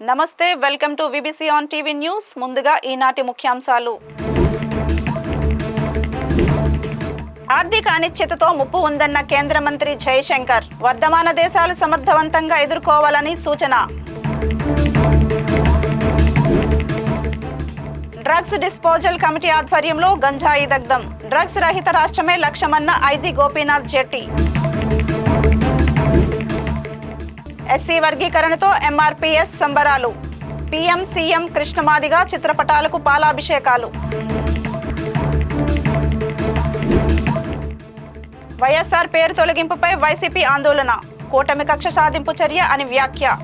నమస్తే, welcome to VBC on TV news. ముందుగా ఈనాటి ముఖ్యాంశాలు. ఆర్థిక అనిశ్చితతో ముప్పు ఉందన్న కేంద్ర మంత్రి జయశంకర్. వర్ధమాన దేశాలు సమర్థవంతంగా ఎదుర్కోవాలని సూచన. డ్రగ్స్ డిస్పోజల్ కమిటీ ఆధ్వర్యంలో గంజాయి దగ్ధం. డ్రగ్స్ రహిత రాష్ట్రమే లక్ష్యమన్న ఐజీ గోపీనాథ్ జెట్టి. ఎస్సీ వర్గీకరణతో ఎంఆర్పీఎస్ సంబరాలు. పీఎం సీఎం కృష్ణమాదిగా చిత్రపటాలకు పాలాభిషేకాలు. వైఎస్ఆర్ పేరు తొలగింపుపై వైసీపీ ఆందోళన. కూటమి కక్ష సాధింపు చర్య అని వ్యాఖ్య.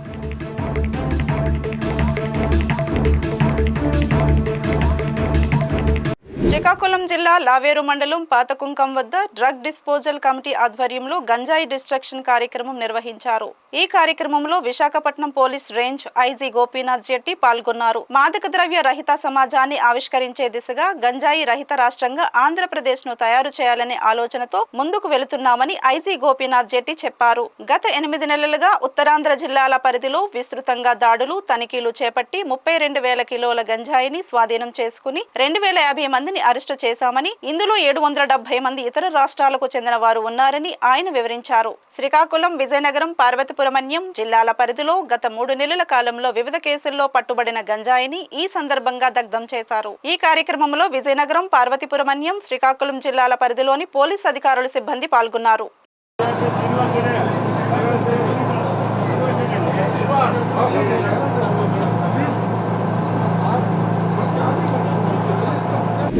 శ్రీకాకుళం జిల్లా లావేరు మండలం పాతకుంకం వద్ద డ్రగ్ డిస్పోజల్ కమిటీ ఆధ్వర్యంలో గంజాయి డిస్ట్రక్షన్ కార్యక్రమం నిర్వహించారు. ఈ కార్యక్రమంలో Visakhapatnam police range IG Gopinath Jetti పాల్గొన్నారు. మాదక ద్రవ్య రహిత సమాజాన్ని ఆవిష్కరించే దిశగా గంజాయి రహిత రాష్ట్రంగా ఆంధ్రప్రదేశ్ ను తయారు చేయాలనే ఆలోచనతో ముందుకు వెళుతున్నామని ఐజీ గోపీనాథ్ జెట్టి చెప్పారు. గత 8 నెలలుగా ఉత్తరాంధ్ర జిల్లాల పరిధిలో విస్తృతంగా దాడులు, తనిఖీలు చేపట్టి 32,000 కిలోల గంజాయిని స్వాధీనం చేసుకుని 2,050 మందిని అరెస్టు చేశామని, ఇందులో 770 మంది ఇతర రాష్ట్రాలకు చెందిన వారు ఉన్నారని ఆయన వివరించారు. శ్రీకాకుళం, విజయనగరం, పార్వతీపురమన్యం జిల్లాల పరిధిలో గత 3 నెలల కాలంలో వివిధ కేసుల్లో పట్టుబడిన గంజాయిని ఈ సందర్భంగా దగ్ధం చేశారు. ఈ కార్యక్రమంలో విజయనగరం, పార్వతీపురమన్యం, శ్రీకాకుళం జిల్లాల పరిధిలోని పోలీస్ అధికారులు, సిబ్బంది పాల్గొన్నారు.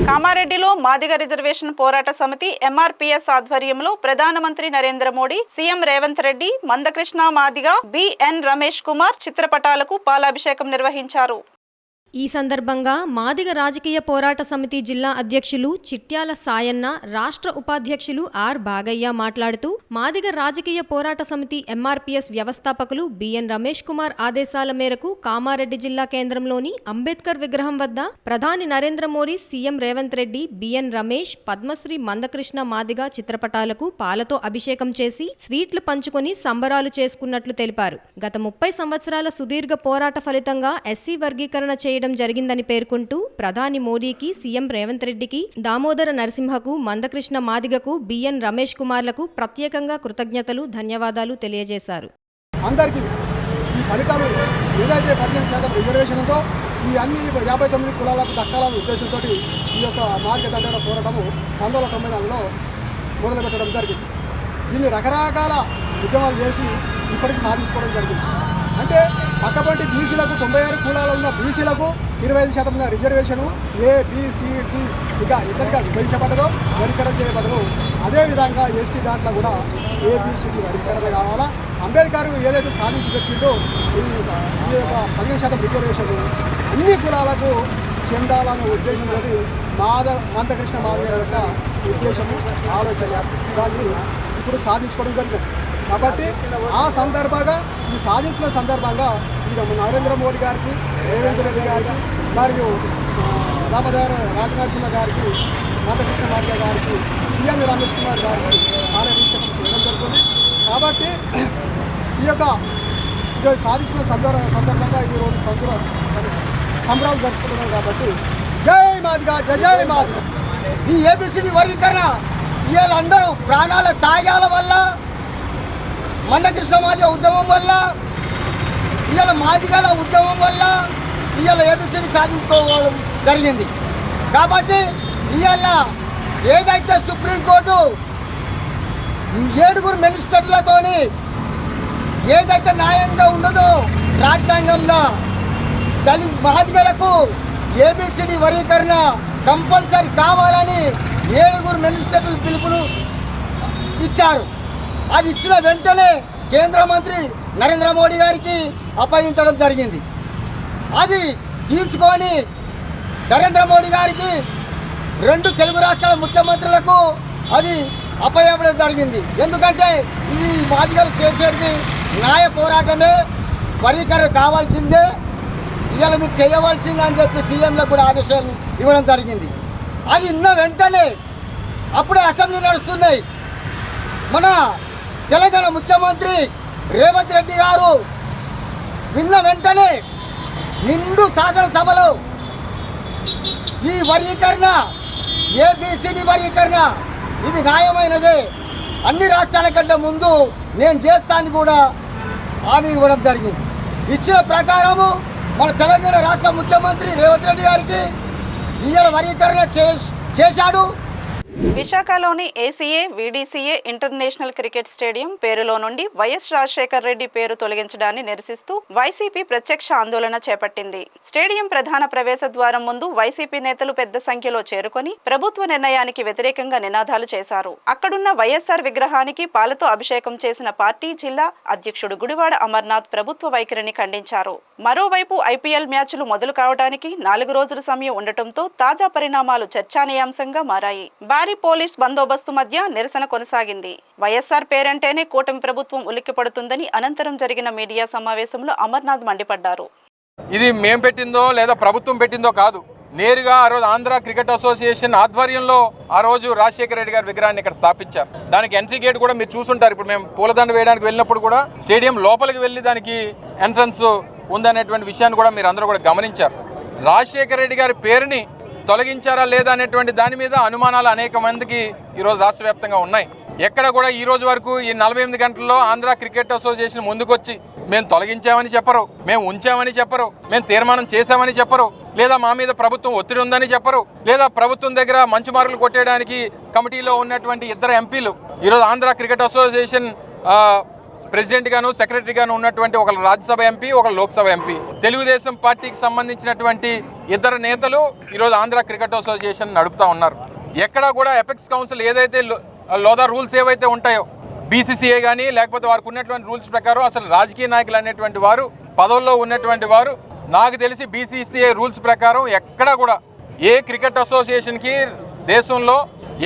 కామారెడ్డిలో మాదిగ రిజర్వేషన్ పోరాట సమితి ఎంఆర్పీఎస్ ఆధ్వర్యంలో ప్రధానమంత్రి నరేంద్ర మోడీ, సీఎం రేవంత్ రెడ్డి, మందకృష్ణ మాదిగ, బిఎన్ రమేష్ కుమార్ చిత్రపటాలకు పాలాభిషేకం నిర్వహించారు. ఈ సందర్భంగా మాదిగ రాజకీయ పోరాట సమితి జిల్లా అధ్యక్షులు చిట్యాల సాయన్న, రాష్ట్ర ఉపాధ్యక్షులు ఆర్ బాగయ్య మాట్లాడుతూ, మాదిగ రాజకీయ పోరాట సమితి ఎంఆర్పీఎస్ వ్యవస్థాపకులు బిఎన్ రమేష్ కుమార్ ఆదేశాల మేరకు కామారెడ్డి జిల్లా కేంద్రంలోని అంబేద్కర్ విగ్రహం వద్ద ప్రధాని నరేంద్ర మోడీ, సీఎం రేవంత్ రెడ్డి, బిఎన్ రమేష్, పద్మశ్రీ మందకృష్ణ మాదిగ చిత్రపటాలకు పాలతో అభిషేకం చేసి స్వీట్లు పంచుకొని సంబరాలు చేసుకున్నట్లు తెలిపారు. గత 30 సంవత్సరాల సుదీర్ఘ పోరాట ఫలితంగా ఎస్సీ వర్గీకరణ చేయడం జరిగిందని పేర్కొంటూ, ప్రధాని మోడీకి, సీఎం రేవంత్ రెడ్డికి, దామోదర నరసింహకు, మందకృష్ణ మాదిగకు, బిఎన్ రమేష్ కుమార్లకు ప్రత్యేకంగా కృతజ్ఞతలు, ధన్యవాదాలు తెలియజేశారు. అందరికీ ఈ ఫలితాలు ఏదైతే 18% రిజర్వేషన్ ఉందో ఈ అన్ని 59 కులాలకు దక్కాలనే ఉద్దేశంతో ఈ యొక్క మాదిగ దండన పోరాటము 1994లో మొదలుపెట్టడం జరిగింది. దీన్ని రకరకాల ఉద్యమాలు చేసి ఇప్పటికి సాధించుకోవడం జరిగింది. అంటే పక్కపంటి బీసీలకు 96 కులాలు ఉన్న బీసీలకు 25% రిజర్వేషను ఏబిసిడి ఇక ఇతరుగా విభజించబడదో, వర్గీకరణ చేయబడదు. అదేవిధంగా ఎస్సీ దాంట్లో కూడా ఏబిసిడి వర్గీకరణ కావాలా. అంబేద్కర్ ఏదైతే సాధించి పెట్టిందో ఈ యొక్క 12% రిజర్వేషన్ అన్ని కులాలకు చెందాలనే ఉద్దేశంతో మందకృష్ణ మాదిగ యొక్క ఉద్దేశము, ఆలోచన, దాన్ని ఇప్పుడు సాధించుకోవడం జరిగింది. కాబట్టి ఆ సందర్భంగా ఈ సాధించిన సందర్భంగా ఇక నరేంద్ర మోడీ గారికి, రేవంత్ రెడ్డి గారికి, మరియు దామోదర రాజనరసింహ గారికి, మందకృష్ణ మాదిగ గారికి, బిఎన్ రమేష్ కుమార్ గారికి పాలాభిషేకం చేయడం జరుగుతుంది. కాబట్టి ఈ యొక్క సాధించిన సందర్భంగా ఈరోజు సంబరాలు జరుపుకుంటున్నాం. కాబట్టి జై మాదిగ, జై జై మాదిగ. ఈ ఏబిసిడి వర్గీకరణ వీళ్ళందరూ ప్రాణాల త్యాగాల వల్ల, మందకృష్ణ మాదిగ ఉద్యమం వల్ల, ఇవాళ మాదిగల ఉద్యమం వల్ల ఇవాళ ఏబిసిడి సాధించుకోవడం జరిగింది. కాబట్టి ఇవాళ ఏదైతే సుప్రీంకోర్టు 7 మినిస్టర్లతోని ఏదైతే న్యాయంగా ఉన్నదో రాజ్యాంగంలో మాదిగలకు ఏబిసిడి వర్గీకరణ కంపల్సరీ కావాలని 7 మినిస్టర్లు పిలుపును ఇచ్చారు. అది ఇచ్చిన వెంటనే కేంద్ర మంత్రి నరేంద్ర మోడీ గారికి అప్పగించడం జరిగింది. అది తీసుకొని నరేంద్ర మోడీ గారికి 2 తెలుగు రాష్ట్రాల ముఖ్యమంత్రులకు అది అప్పగించడం జరిగింది. ఎందుకంటే ఈ మాదిగలు చేసేది న్యాయ పోరాటమే, వర్గీకరణ కావాల్సిందే, ఇవాళ మీరు చేయవలసిందే అని చెప్పి సీఎంలకు కూడా ఆదేశాలు ఇవ్వడం జరిగింది. అది ఇన్న వెంటనే అప్పుడే అసెంబ్లీ నడుస్తున్నాయి. మన తెలంగాణ ముఖ్యమంత్రి రేవంత్ రెడ్డి గారు విన్న వెంటనే నిండు శాసనసభలో ఈ వర్గీకరణ ఏబిసిడి వర్గీకరణ ఇది న్యాయమైనదే, అన్ని రాష్ట్రాల కంటే ముందు నేను చేస్తాను కూడా హామీ ఇవ్వడం జరిగింది. ఇచ్చిన ప్రకారము మన తెలంగాణ రాష్ట్ర ముఖ్యమంత్రి రేవంత్ రెడ్డి గారికి ఇవాళ వర్గీకరణ చేశాడు. విశాఖలోని ACA VDCA international cricket stadium పేరులో నుండి వైఎస్ రాజశేఖర్ రెడ్డి పేరు తొలగించడాన్ని నిరసిస్తూ వైసీపీ ప్రత్యక్ష ఆందోళన చేపట్టింది. స్టేడియం ప్రధాన ప్రవేశ ద్వారం ముందు వైసీపీ నేతలు పెద్ద సంఖ్యలో చేరుకొని ప్రభుత్వ నిర్ణయానికి వ్యతిరేకంగా నినాదాలు చేశారు. అక్కడున్న వైఎస్ఆర్ విగ్రహానికి పాలతో అభిషేకం చేసిన పార్టీ జిల్లా అధ్యక్షుడు గుడివాడ అమర్నాథ్ ప్రభుత్వ వైఖరిని ఖండించారు. మరోవైపు ఐపీఎల్ మ్యాచ్లు మొదలు కావడానికి 4 రోజుల సమయం ఉండటంతో తాజా పరిణామాలు చర్చానీయాంశంగా మారాయి. భారీ పోలీస్ బందోబస్తు మధ్య నిరసన కొనసాగింది. వైఎస్ఆర్ పేరంటేనే కూటమి ప్రభుత్వం ఉలిక్కిపడుతుందని అనంతరం జరిగిన మీడియా సమావేశంలో అమర్నాథ్ మండిపడ్డారు. ఇది మేం పెట్టిందో లేదా ప్రభుత్వం పెట్టిందో కాదు, నేరుగా ఆ రోజు ఆంధ్ర క్రికెట్ అసోసియేషన్ ఆధ్వర్యంలో ఆ రోజు రాజశేఖర రెడ్డి గారి విగ్రహాన్ని ఇక్కడ స్థాపించారు. దానికి ఎంట్రీ గేట్ కూడా మీరు చూసుంటారు. ఇప్పుడు మేము పూలదండ వేయడానికి వెళ్ళినప్పుడు కూడా స్టేడియం లోపలికి వెళ్ళి దానికి ఎంట్రన్స్ ఉందనేటువంటి విషయాన్ని కూడా మీరు అందరూ కూడా గమనించారు. రాజశేఖర రెడ్డి గారి పేరుని తొలగించారా లేదా అనేటువంటి దాని మీద అనుమానాలు అనేక మందికి ఈరోజు రాష్ట్ర వ్యాప్తంగా ఉన్నాయి. ఎక్కడ కూడా ఈ రోజు వరకు ఈ 48 గంటల్లో ఆంధ్ర క్రికెట్ అసోసియేషన్ ముందుకొచ్చి మేము తొలగించామని చెప్పరు, మేము ఉంచామని చెప్పరు, మేము తీర్మానం చేశామని చెప్పరు, లేదా మా మీద ప్రభుత్వం ఒత్తిడి ఉందని చెప్పరు, లేదా ప్రభుత్వం దగ్గర మంచి మార్కులు కొట్టేయడానికి కమిటీలో ఉన్నటువంటి 2 ఎంపీలు ఈరోజు ఆంధ్ర క్రికెట్ అసోసియేషన్ ప్రెసిడెంట్ గాను సెక్రటరీ గాను ఉన్నటువంటి ఒకరు రాజ్యసభ ఎంపీ, ఒకరు లోక్సభ ఎంపీ, తెలుగుదేశం పార్టీకి సంబంధించినటువంటి 2 నేతలు ఈరోజు ఆంధ్ర క్రికెట్ అసోసియేషన్ నడుపుతా ఉన్నారు. ఎక్కడా కూడా ఎపెక్స్ కౌన్సిల్ ఏదైతే లోదా రూల్స్ ఏవైతే ఉంటాయో బీసీసీఐ కానీ లేకపోతే వారికి ఉన్నటువంటి రూల్స్ ప్రకారం అసలు రాజకీయ నాయకులు అనేటువంటి వారు పదవుల్లో ఉన్నటువంటి వారు నాకు తెలిసి బీసీసీఐ రూల్స్ ప్రకారం ఎక్కడా కూడా ఏ క్రికెట్ అసోసియేషన్కి దేశంలో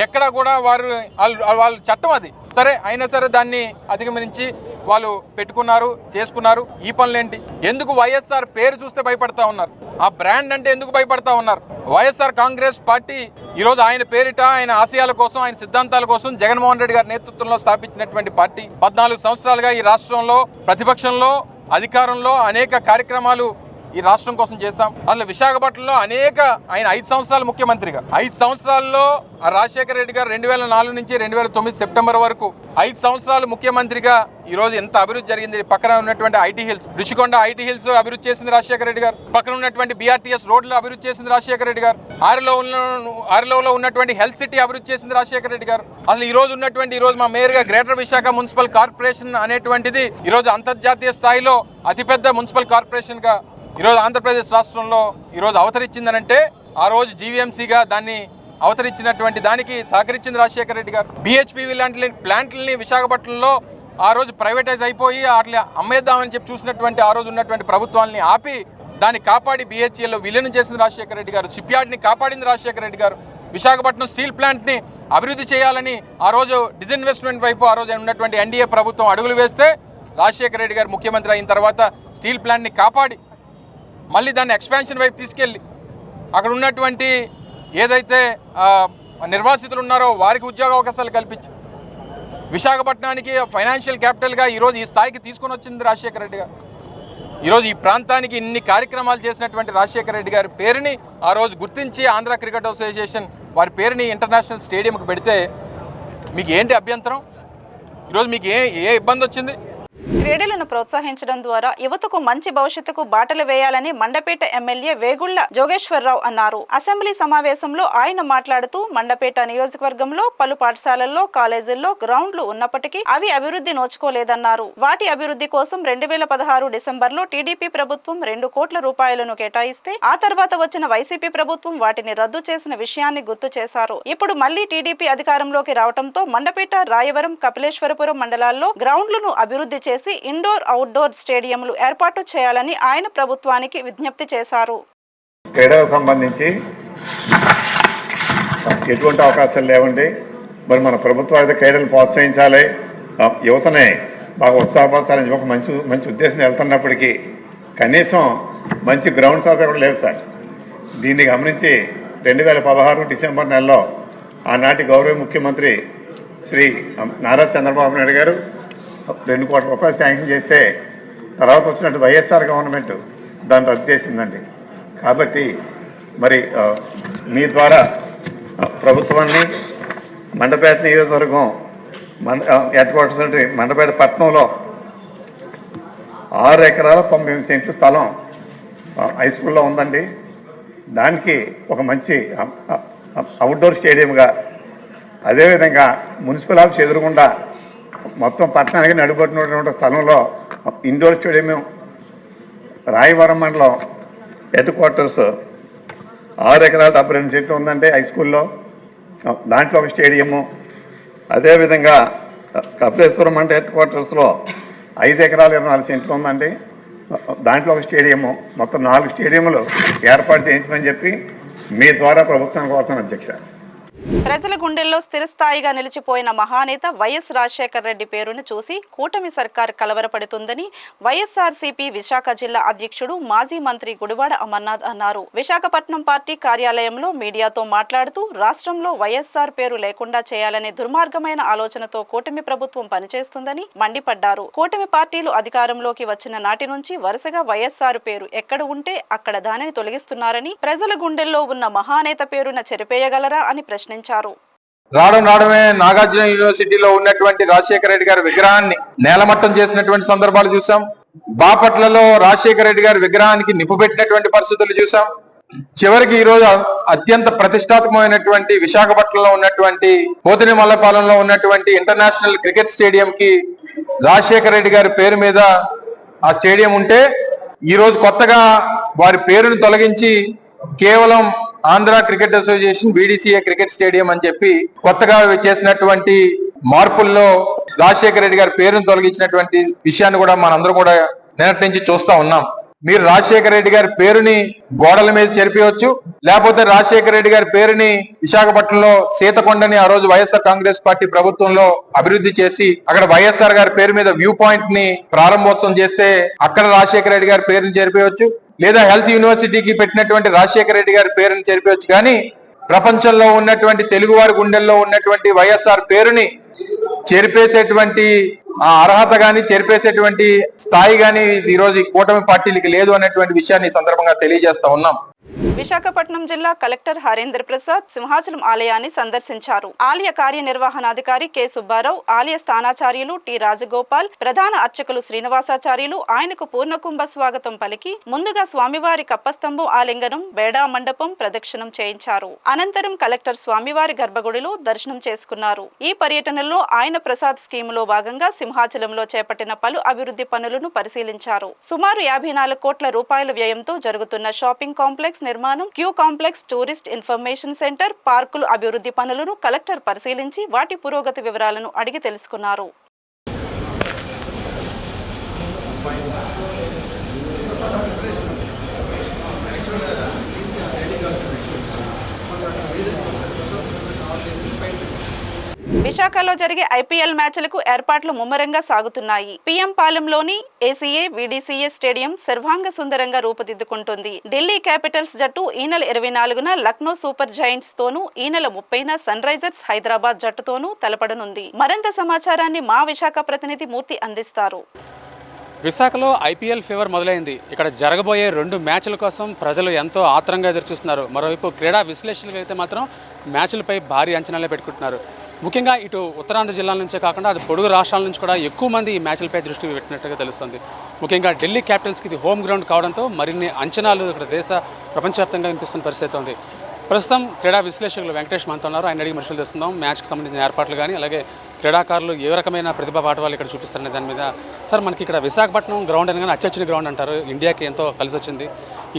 ఎక్కడ కూడా వాళ్ళ చట్టం అది సరే అయినా సరే దాన్ని అధిగమించి వాళ్ళు పెట్టుకున్నారు, చేసుకున్నారు. ఈ పనులేంటి? ఎందుకు వైఎస్ఆర్ పేరు చూస్తే భయపడతా ఉన్నారు? ఆ బ్రాండ్ అంటే ఎందుకు భయపడతా ఉన్నారు? వైఎస్ఆర్ కాంగ్రెస్ పార్టీ ఈరోజు ఆయన పేరిట ఆయన ఆశయాల కోసం ఆయన సిద్ధాంతాల కోసం జగన్మోహన్ రెడ్డి గారి నేతృత్వంలో స్థాపించినటువంటి పార్టీ. 14 సంవత్సరాలుగా ఈ రాష్ట్రంలో ప్రతిపక్షంలో అధికారంలో అనేక కార్యక్రమాలు ఈ రాష్ట్రం కోసం చేశాం. అందులో విశాఖపట్నంలో ఆయన 5 సంవత్సరాలు ముఖ్యమంత్రిగా 5 సంవత్సరాల్లో రాజశేఖర రెడ్డి గారు 2004 నుంచి 2009 సెప్టెంబర్ వరకు 5 సంవత్సరాలు ముఖ్యమంత్రిగా ఈరోజు ఎంత అభివృద్ధి జరిగింది. పక్కన ఉన్నటువంటి IT hills, Rushikonda IT hills అభివృద్ధి చేసింది రాజశేఖర రెడ్డి గారు. పక్కన ఉన్నటువంటి బీఆర్టీఎస్ రోడ్లు అభివృద్ధి చేసింది రాజశేఖర రెడ్డి గారు. ఆరిలోలో ఉన్నటువంటి హెల్త్ సిటీ అభివృద్ధి చేసింది రాజశేఖర రెడ్డి గారు. అసలు ఈ రోజు మా మేయర్గా గ్రేటర్ విశాఖ మున్సిపల్ కార్పొరేషన్ అనేటువంటిది ఈరోజు అంతర్జాతీయ స్థాయిలో అతిపెద్ద మున్సిపల్ కార్పొరేషన్ గా ఈరోజు ఆంధ్రప్రదేశ్ రాష్ట్రంలో ఈరోజు అవతరించిందనంటే ఆ రోజు జీవీఎంసీగా దాన్ని అవతరించినటువంటి దానికి సహకరించింది రాజశేఖర రెడ్డి గారు. BHPV లాంటి ప్లాంట్లని విశాఖపట్నంలో ఆ రోజు ప్రైవేటైజ్ అయిపోయి అట్లా అమ్మేద్దామని చెప్పి చూసినటువంటి ఆ రోజు ఉన్నటువంటి ప్రభుత్వాన్ని ఆపి దాన్ని కాపాడి BHELలో విలీనం చేసింది రాజశేఖర రెడ్డి గారు. షిప్ యార్డ్ని కాపాడింది రాజశేఖర రెడ్డి గారు. విశాఖపట్నం స్టీల్ ప్లాంట్ని అభివృద్ధి చేయాలని ఆ రోజు డిజిన్వెస్ట్మెంట్ వైపు ఆ రోజు ఉన్నటువంటి NDA ప్రభుత్వం అడుగులు వేస్తే రాజశేఖర రెడ్డి గారు ముఖ్యమంత్రి అయిన తర్వాత స్టీల్ ప్లాంట్ని కాపాడి మళ్ళీ దాన్ని ఎక్స్పాన్షన్ వైపు తీసుకెళ్ళి అక్కడ ఉన్నటువంటి ఏదైతే నిర్వాసితులు ఉన్నారో వారికి ఉద్యోగ అవకాశాలు కల్పించి విశాఖపట్నానికి ఫైనాన్షియల్ క్యాపిటల్గా ఈరోజు ఈ స్థాయికి తీసుకొని వచ్చింది రాజశేఖర రెడ్డి గారు. ఈరోజు ఈ ప్రాంతానికి ఇన్ని కార్యక్రమాలు చేసినటువంటి రాజశేఖర రెడ్డి గారి పేరుని ఆ రోజు గుర్తించి ఆంధ్ర క్రికెట్ అసోసియేషన్ వారి పేరుని ఇంటర్నేషనల్ స్టేడియంకి పెడితే మీకు ఏంటి అభ్యంతరం? ఈరోజు మీకు ఏ ఇబ్బంది వచ్చింది? క్రీడలను ప్రోత్సహించడం ద్వారా యువతకు మంచి భవిష్యత్తుకు బాటలు వేయాలని మండపేట ఎమ్మెల్యే వేగుళ్ల జోగేశ్వరరావు అన్నారు. అసెంబ్లీ సమావేశంలో ఆయన మాట్లాడుతూ మండపేట నియోజకవర్గంలో పలు పాఠశాలల్లో కాలేజీల్లో గ్రౌండ్లు ఉన్నప్పటికీ అవి అభివృద్ధి నోచుకోలేదన్నారు. వాటి అభివృద్ధి కోసం 2016 డిసెంబర్లో టీడీపీ ప్రభుత్వం 2 కోట్ల రూపాయలను కేటాయిస్తే ఆ తర్వాత వచ్చిన వైసీపీ ప్రభుత్వం వాటిని రద్దు చేసిన విషయాన్ని గుర్తు చేశారు. ఇప్పుడు మళ్లీ టీడీపీ అధికారంలోకి రావడంతో మండపేట, రాయవరం, కపిలేశ్వరపురం మండలాల్లో గ్రౌండ్లను అభివృద్ధి చేసి ఇండోర్, అవుట్డోర్ స్టేడియంలు ఏర్పాటు చేయాలని ఆయన ప్రభుత్వానికి విజ్ఞప్తి చేశారు. క్రీడలకు సంబంధించి ఎటువంటి అవకాశాలు లేవండి. మరి మన ప్రభుత్వం అయితే క్రీడలు ప్రోత్సహించాలి, యువతనే బాగా ఉత్సాహపరచాలని ఒక మంచి ఉద్దేశం వెళ్తున్నప్పటికీ కనీసం మంచి గ్రౌండ్ సౌకర్యం కూడా లేవు సార్. దీన్ని గమనించి 2016 డిసెంబర్ నెలలో ఆనాటి గౌరవ ముఖ్యమంత్రి శ్రీ నారా చంద్రబాబు నాయుడు గారు 2 కోట్ల రూపాయలు శాంక్షన్ చేస్తే తర్వాత వచ్చినట్టు వైఎస్ఆర్ గవర్నమెంట్ దాన్ని రద్దు చేసిందండి. కాబట్టి మరి మీ ద్వారా ప్రభుత్వాన్ని మండపేట నియోజకవర్గం హెడ్ క్వార్టర్స్ అంటే మండపేట పట్టణంలో 6 ఎకరాల 90 సెంట్లు స్థలం హై స్కూల్లో ఉందండి. దానికి ఒక మంచి అవుట్డోర్ స్టేడియంగా, అదేవిధంగా మున్సిపల్ ఆఫీస్ ఎదురుగుండా మొత్తం పట్టణానికి నడుపడినటువంటి స్థలంలో ఇండోర్ స్టేడియం, రాయవరం మండలం హెడ్ క్వార్టర్స్ 6 ఎకరాల 72 సెంట్లు ఉందండి హై స్కూల్లో, దాంట్లో ఒక స్టేడియము. అదేవిధంగా కపిలేశ్వరం మండల హెడ్ క్వార్టర్స్లో 5 ఎకరాల 24 సెంట్లు ఉందండి, దాంట్లో ఒక స్టేడియము. మొత్తం 4 స్టేడియంలు ఏర్పాటు చేయించమని చెప్పి మీ ద్వారా ప్రభుత్వానికి కోరుతున్నాను అధ్యక్ష. ప్రజల గుండెల్లో స్థిరస్థాయిగా నిలిచిపోయిన మహానేత వైఎస్ రాజశేఖర రెడ్డి పేరును చూసి కూటమి సర్కార్ కలవరపడుతుందని వైఎస్ఆర్సీపీ విశాఖ జిల్లా అధ్యక్షుడు మాజీ మంత్రి గుడివాడ అమర్నాథ్ అన్నారు. విశాఖపట్నం పార్టీ కార్యాలయంలో మీడియాతో మాట్లాడుతూ రాష్ట్రంలో వైఎస్ఆర్ పేరు లేకుండా చేయాలనే దుర్మార్గమైన ఆలోచనతో కూటమి ప్రభుత్వం పనిచేస్తుందని మండిపడ్డారు. కూటమి పార్టీలు అధికారంలోకి వచ్చిన నాటి నుంచి వరుసగా వైఎస్ఆర్ పేరు ఎక్కడ ఉంటే అక్కడ దానిని తొలగిస్తున్నారని, ప్రజల గుండెల్లో ఉన్న మహానేత పేరున చెరిపేయగలరా అని ప్రశ్నించారు. రావడమే నాగార్జున యూనివర్సిటీలో ఉన్నటువంటి రాజశేఖర రెడ్డి గారి విగ్రహాన్ని నేలమట్టం చేసినటువంటి సందర్భాలు చూసాం. బాపట్లలో రాజశేఖర రెడ్డి గారి విగ్రహానికి నిప్పు పెట్టినటువంటి పరిస్థితులు చూసాం. చివరికి ఈ రోజు అత్యంత ప్రతిష్టాత్మకమైనటువంటి విశాఖపట్నంలో ఉన్నటువంటి పోతిని మల్లపాలెంలో ఉన్నటువంటి ఇంటర్నేషనల్ క్రికెట్ స్టేడియం కి రాజశేఖర రెడ్డి గారి పేరు మీద ఆ స్టేడియం ఉంటే, ఈ రోజు కొత్తగా వారి పేరును తొలగించి కేవలం Andhra cricket association BDCA cricket stadium అని చెప్పి కొత్తగా చేసినటువంటి మార్పుల్లో రాజశేఖర రెడ్డి గారి పేరును తొలగించినటువంటి విషయాన్ని కూడా మనందరం కూడా నిన్నటి నుంచి చూస్తా ఉన్నాం. మీరు రాజశేఖర రెడ్డి గారి పేరుని గోడల మీద చెరిపేయవచ్చు, లేకపోతే రాజశేఖర రెడ్డి గారి పేరుని విశాఖపట్నంలో సీతకొండని ఆ రోజు వైఎస్ఆర్ కాంగ్రెస్ పార్టీ ప్రభుత్వంలో అభివృద్ధి చేసి అక్కడ వైఎస్ఆర్ గారి పేరు మీద వ్యూ పాయింట్ ని ప్రారంభోత్సవం చేస్తే అక్కడ రాజశేఖర రెడ్డి గారి పేరుని చెరిపేయవచ్చు, లేదా హెల్త్ యూనివర్సిటీకి పెట్టినటువంటి రాజశేఖర రెడ్డి గారి పేరుని చెరిపేయవచ్చు. కానీ ప్రపంచంలో ఉన్నటువంటి తెలుగువారి గుండెల్లో ఉన్నటువంటి వైఎస్ఆర్ పేరుని చెరిపేసేటువంటి ఆ అర్హత గాని, చెరిపేసేటువంటి స్థాయి గాని ఈ రోజు కూటమి పార్టీలకి లేదు అనేటువంటి విషయాన్ని సందర్భంగా తెలియజేస్తా ఉన్నాం. విశాఖపట్నం జిల్లా కలెక్టర్ హరేంద్ర ప్రసాద్ సింహాచలం ఆలయాన్ని సందర్శించారు. ఆలయ కార్యనిర్వహణాధికారి కె సుబ్బారావు, ఆలయ స్థానాచార్యులు టి రాజగోపాల్, ప్రధాన అర్చకులు శ్రీనివాసాచార్యులు ఆయనకు పూర్ణకుంభ స్వాగతం పలికి ముందుగా స్వామివారి కప్పస్తంభం ఆలింగనం, బేడా మండపం ప్రదక్షిణం చేయించారు. అనంతరం కలెక్టర్ స్వామివారి గర్భగుడిలో దర్శనం చేసుకున్నారు. ఈ పర్యటనలో ఆయన ప్రసాద్ స్కీములో భాగంగా సింహాచలంలో చేపట్టిన పలు అభివృద్ధి పనులను పరిశీలించారు. సుమారు 54 కోట్ల రూపాయల వ్యయంతో జరుగుతున్న షాపింగ్ కాంప్లెక్స్ నిర్మాణం, queue complex, tourist information centre, పార్కులు అభివృద్ధి పనులను కలెక్టర్ పరిశీలించి వాటి పురోగతి వివరాలను అడిగి తెలుసుకున్నారు. విశాఖలో జరిగే IPL మ్యాచ్లకు ఏర్పాట్లు ముమ్మరంగా సాగుతున్నాయి. PM పాలెంలోని ACA VDCA స్టేడియం సర్వాంగ సుందరంగా రూపుదిద్దుకుంటుంది. ఢిల్లీ క్యాపిటల్స్ జట్టు ఈ నెల 24న లక్నో సూపర్ జైంట్స్ తోనూ, ఈ నెల 30న సన్ రైజర్స్ హైదరాబాద్ జట్టుతోనూ తలపడనుంది. మరింత సమాచారాన్ని మా విశాఖ ప్రతినిధి మూర్తి అందిస్తారు. విశాఖలో IPL ఫీవర్ మొదలైంది. ఇక్కడ జరగబోయే 2 మ్యాచ్ల కోసం ప్రజలు ఎంతో ఆత్రంగా ఎదురుచూస్తున్నారు. మరోవైపు క్రీడా విశ్లేషకులు అయితే మాత్రం మ్యాచ్లపై భారీ అంచనాలే పెట్టుకుంటున్నారు. ముఖ్యంగా ఇటు ఉత్తరాంధ్ర జిల్లాల నుంచే కాకుండా అది పొరుగు రాష్ట్రాల నుంచి కూడా ఎక్కువ మంది ఈ మ్యాచ్లపై దృష్టి పెట్టినట్టుగా తెలుస్తుంది. ముఖ్యంగా ఢిల్లీ క్యాపిటల్స్కి ఇది హోమ్ గ్రౌండ్ కావడంతో మరిన్ని అంచనాలు ఇక్కడ ప్రపంచవ్యాప్తంగా వినిపిస్తున్న పరిస్థితి ఉంది. ప్రస్తుతం క్రీడా విశ్లేషకులు వెంకటేష్ మనతో ఉన్నారు. ఆయన అడిగి మనుషులు తెస్తున్నాం. మ్యాచ్కి సంబంధించిన ఏర్పాట్లు కానీ, అలాగే క్రీడాకారులు ఏ రకమైన ప్రతిభా పాఠవాలు ఇక్కడ చూపిస్తారనే దాని మీద. సార్, మనకి ఇక్కడ విశాఖపట్నం గ్రౌండ్ అనగానే అచ్చొచ్చిన గ్రౌండ్ అంటారు. ఇండియాకి ఎంతో కలిసి వచ్చింది.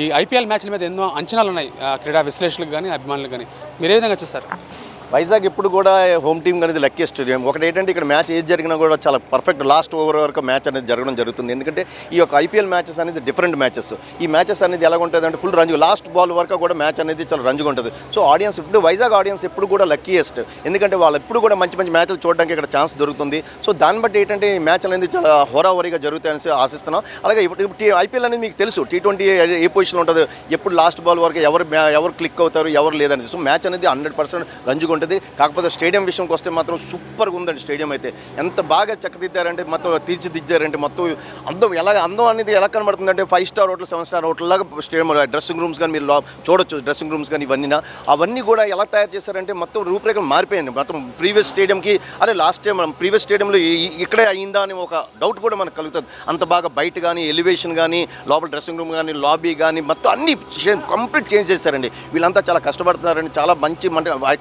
ఈ IPL మ్యాచ్ల మీద ఎన్నో అంచనాలు ఉన్నాయి క్రీడా విశ్లేషకులకు కానీ, అభిమానులకు కానీ. మీరు ఏ విధంగా చూస్తారు? వైజాగ్ ఎప్పుడు కూడా హోమ్ టీమ్ అనేది లక్కీ స్టేడియం. ఒకటి ఏంటంటే ఇక్కడ మ్యాచ్ ఏది జరిగినా కూడా చాలా పర్ఫెక్ట్ లాస్ట్ ఓవర్ వరకు మ్యాచ్ అనేది జరగడం జరుగుతుంది. ఎందుకంటే ఈ యొక్క IPL మ్యాచెస్ అనేది డిఫరెంట్ మ్యాచెస్. ఈ మ్యాచెస్ అనేది ఎలా ఉంటుంది అంటే ఫుల్ రంజు, లాస్ట్ బాల్ వరకు కూడా మ్యాచ్ అనేది చాలా రంజుగా ఉంటుంది. సో ఆడియన్స్ ఇప్పుడు వైజాగ్ ఆడియన్స్ ఎప్పుడు కూడా లక్కీయెస్ట్. ఎందుకంటే వాళ్ళు ఎప్పుడు కూడా మంచి మంచి మ్యాచ్లు చూడడానికి ఇక్కడ ఛాన్స్ దొరుకుతుంది. సో దాన్ని బట్టి ఏంటంటే ఈ మ్యాచ్ అనేది చాలా హోరాహోరీగా జరుగుతాయని ఆశిస్తున్నాం. అలాగే ఇప్పుడు IPL అనేది మీకు తెలుసు, T20 ఏ పొజిషన్లో ఉంటుంది, ఎప్పుడు లాస్ట్ బాల్ వరకు ఎవరు క్లిక్ అవుతారు, ఎవరు లేదనేది. సో మ్యాచ్ అనేది 100% రంజుగా ఉంటుంది. కాకపోతే స్టేడియం విషయంకి వస్తే మాత్రం సూపర్గా ఉందండి. స్టేడియం అయితే ఎంత బాగా చక్కదిద్దారంటే, మొత్తం తీర్చిదిద్దారంటే, మొత్తం అందం అనేది ఎలా కనబడుతుందంటే 5 స్టార్ హోటల్ 7 స్టార్ హోటల్ లాగా స్టేడియం. డ్రెస్సింగ్ రూమ్స్ కానీ మీరు చూడొచ్చు, డ్రెస్సింగ్ రూమ్స్ కానీ అవన్నీ కూడా ఎలా తయారు చేశారంటే మొత్తం రూపురేఖలు మారిపోయింది. మొత్తం ప్రీవియస్ స్టేడియంకి అదే లాస్ట్ టైం మనం ప్రీవియస్ స్టేడియంలో ఇక్కడే అయిందా అని ఒక డౌట్ కూడా మనకు కలుగుతుంది. అంత బాగా బయట కానీ ఎలివేషన్ కానీ లోపల డ్రెస్సింగ్ రూమ్ కానీ లాబీ కానీ మొత్తం అన్ని కంప్లీట్ చేంజ్ చేశారండి. వీళ్ళంతా చాలా కష్టపడుతున్నారండి, చాలా మంచి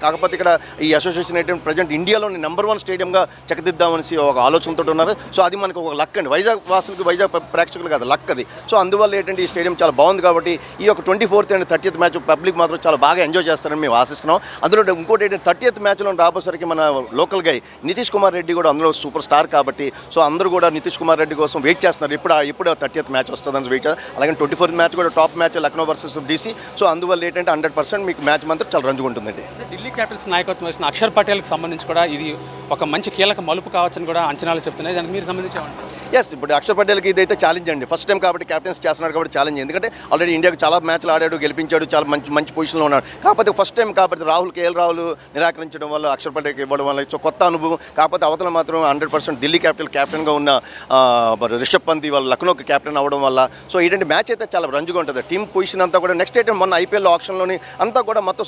కాకపోతే ఇక్కడ ఈ అసోసియేషన్ ఏంటంటే ప్రజెంట్ ఇండియాలోని నెంబర్ 1 స్టేడియంగా చక్కదిద్దామనేసి ఒక ఆలోచనతో ఉన్నారు. సో అది మనకు ఒక లక్ అండి, వైజాగ్ వాసులకి, వైజాగ్ ప్రేక్షకులు కాదు, లక్ అది. సో అందువల్ల ఏంటంటే ఈ స్టేడియం చాలా బాగుంది కాబట్టి ఈ యొక్క 24th and 30th match public మాత్రం చాలా బాగా ఎంజాయ్ చేస్తారని మేము ఆశిస్తున్నాం. అందులో ఇంకోటి ఏంటంటే 30th మ్యాచ్లో రాబోసరికి మన లోకల్ గై నితీష్ కుమార్ రెడ్డి కూడా అందులో సూపర్ స్టార్ కాబట్టి సో అందరూ కూడా నితీష్ కుమార్ రెడ్డి కోసం వెయిట్ చేస్తున్నారు. ఇప్పుడు 30th మ్యాచ్ వస్తుందని వెయిట్ చేస్తారు. అలాగే 24th మ్యాచ్ కూడా top match Lucknow versus DC. So అందువల్ల ఏంటంటే 100% మీకు మ్యాచ్ మాత్రం చాలా రంజుగా ఉంటుందండి. ఢిల్లీ క్యాపిటల్స్ నాయకత్వం వేసిన అక్షర్ పటేల్కి సంబంధించి కూడా ఇది ఒక మంచి కీలక మలుపు కావచ్చని కూడా అంచనాలు చెప్తున్నాయి. దానికి మీరు సంబంధించి ఎస్, ఇప్పుడు అక్షర్ పటేల్కి ఇదైతే ఛాలెంజ్ అండి. ఫస్ట్ టైం కాబట్టి క్యాప్టెన్స్ చేస్తున్నాడు కాబట్టి ఛాలెంజ్. ఎందుకంటే ఆల్రెడీ ఇండియాకి చాలా మ్యాచ్లు ఆడాడు, గెలిపించాడు, చాలా మంచి పొజిషన్లో ఉన్నాడు. కాకపోతే ఫస్ట్ టైం కాబట్టి కేఎల్ రాహుల్ నిరాకరించడం వల్ల అక్షర్ పటేల్కి ఇవ్వడం వల్ల సో కొత్త అనుభవం. కాకపోతే అవతల మాత్రం 100% ఢిల్లీ క్యాప్టెన్గా ఉన్న రిషబ్ పంత్ వాళ్ళ లక్నోకి క్యాప్టెన్ అవ్వడం వల్ల సో ఏంటంటే మ్యాచ్ అయితే చాలా రంజుగా ఉంటుంది. టీం పొజిషన్ అంతా కూడా నెక్స్ట్ ఏంటంటే మొన్న IPL ఆప్షన్లోని అంతా కూడా మొత్తం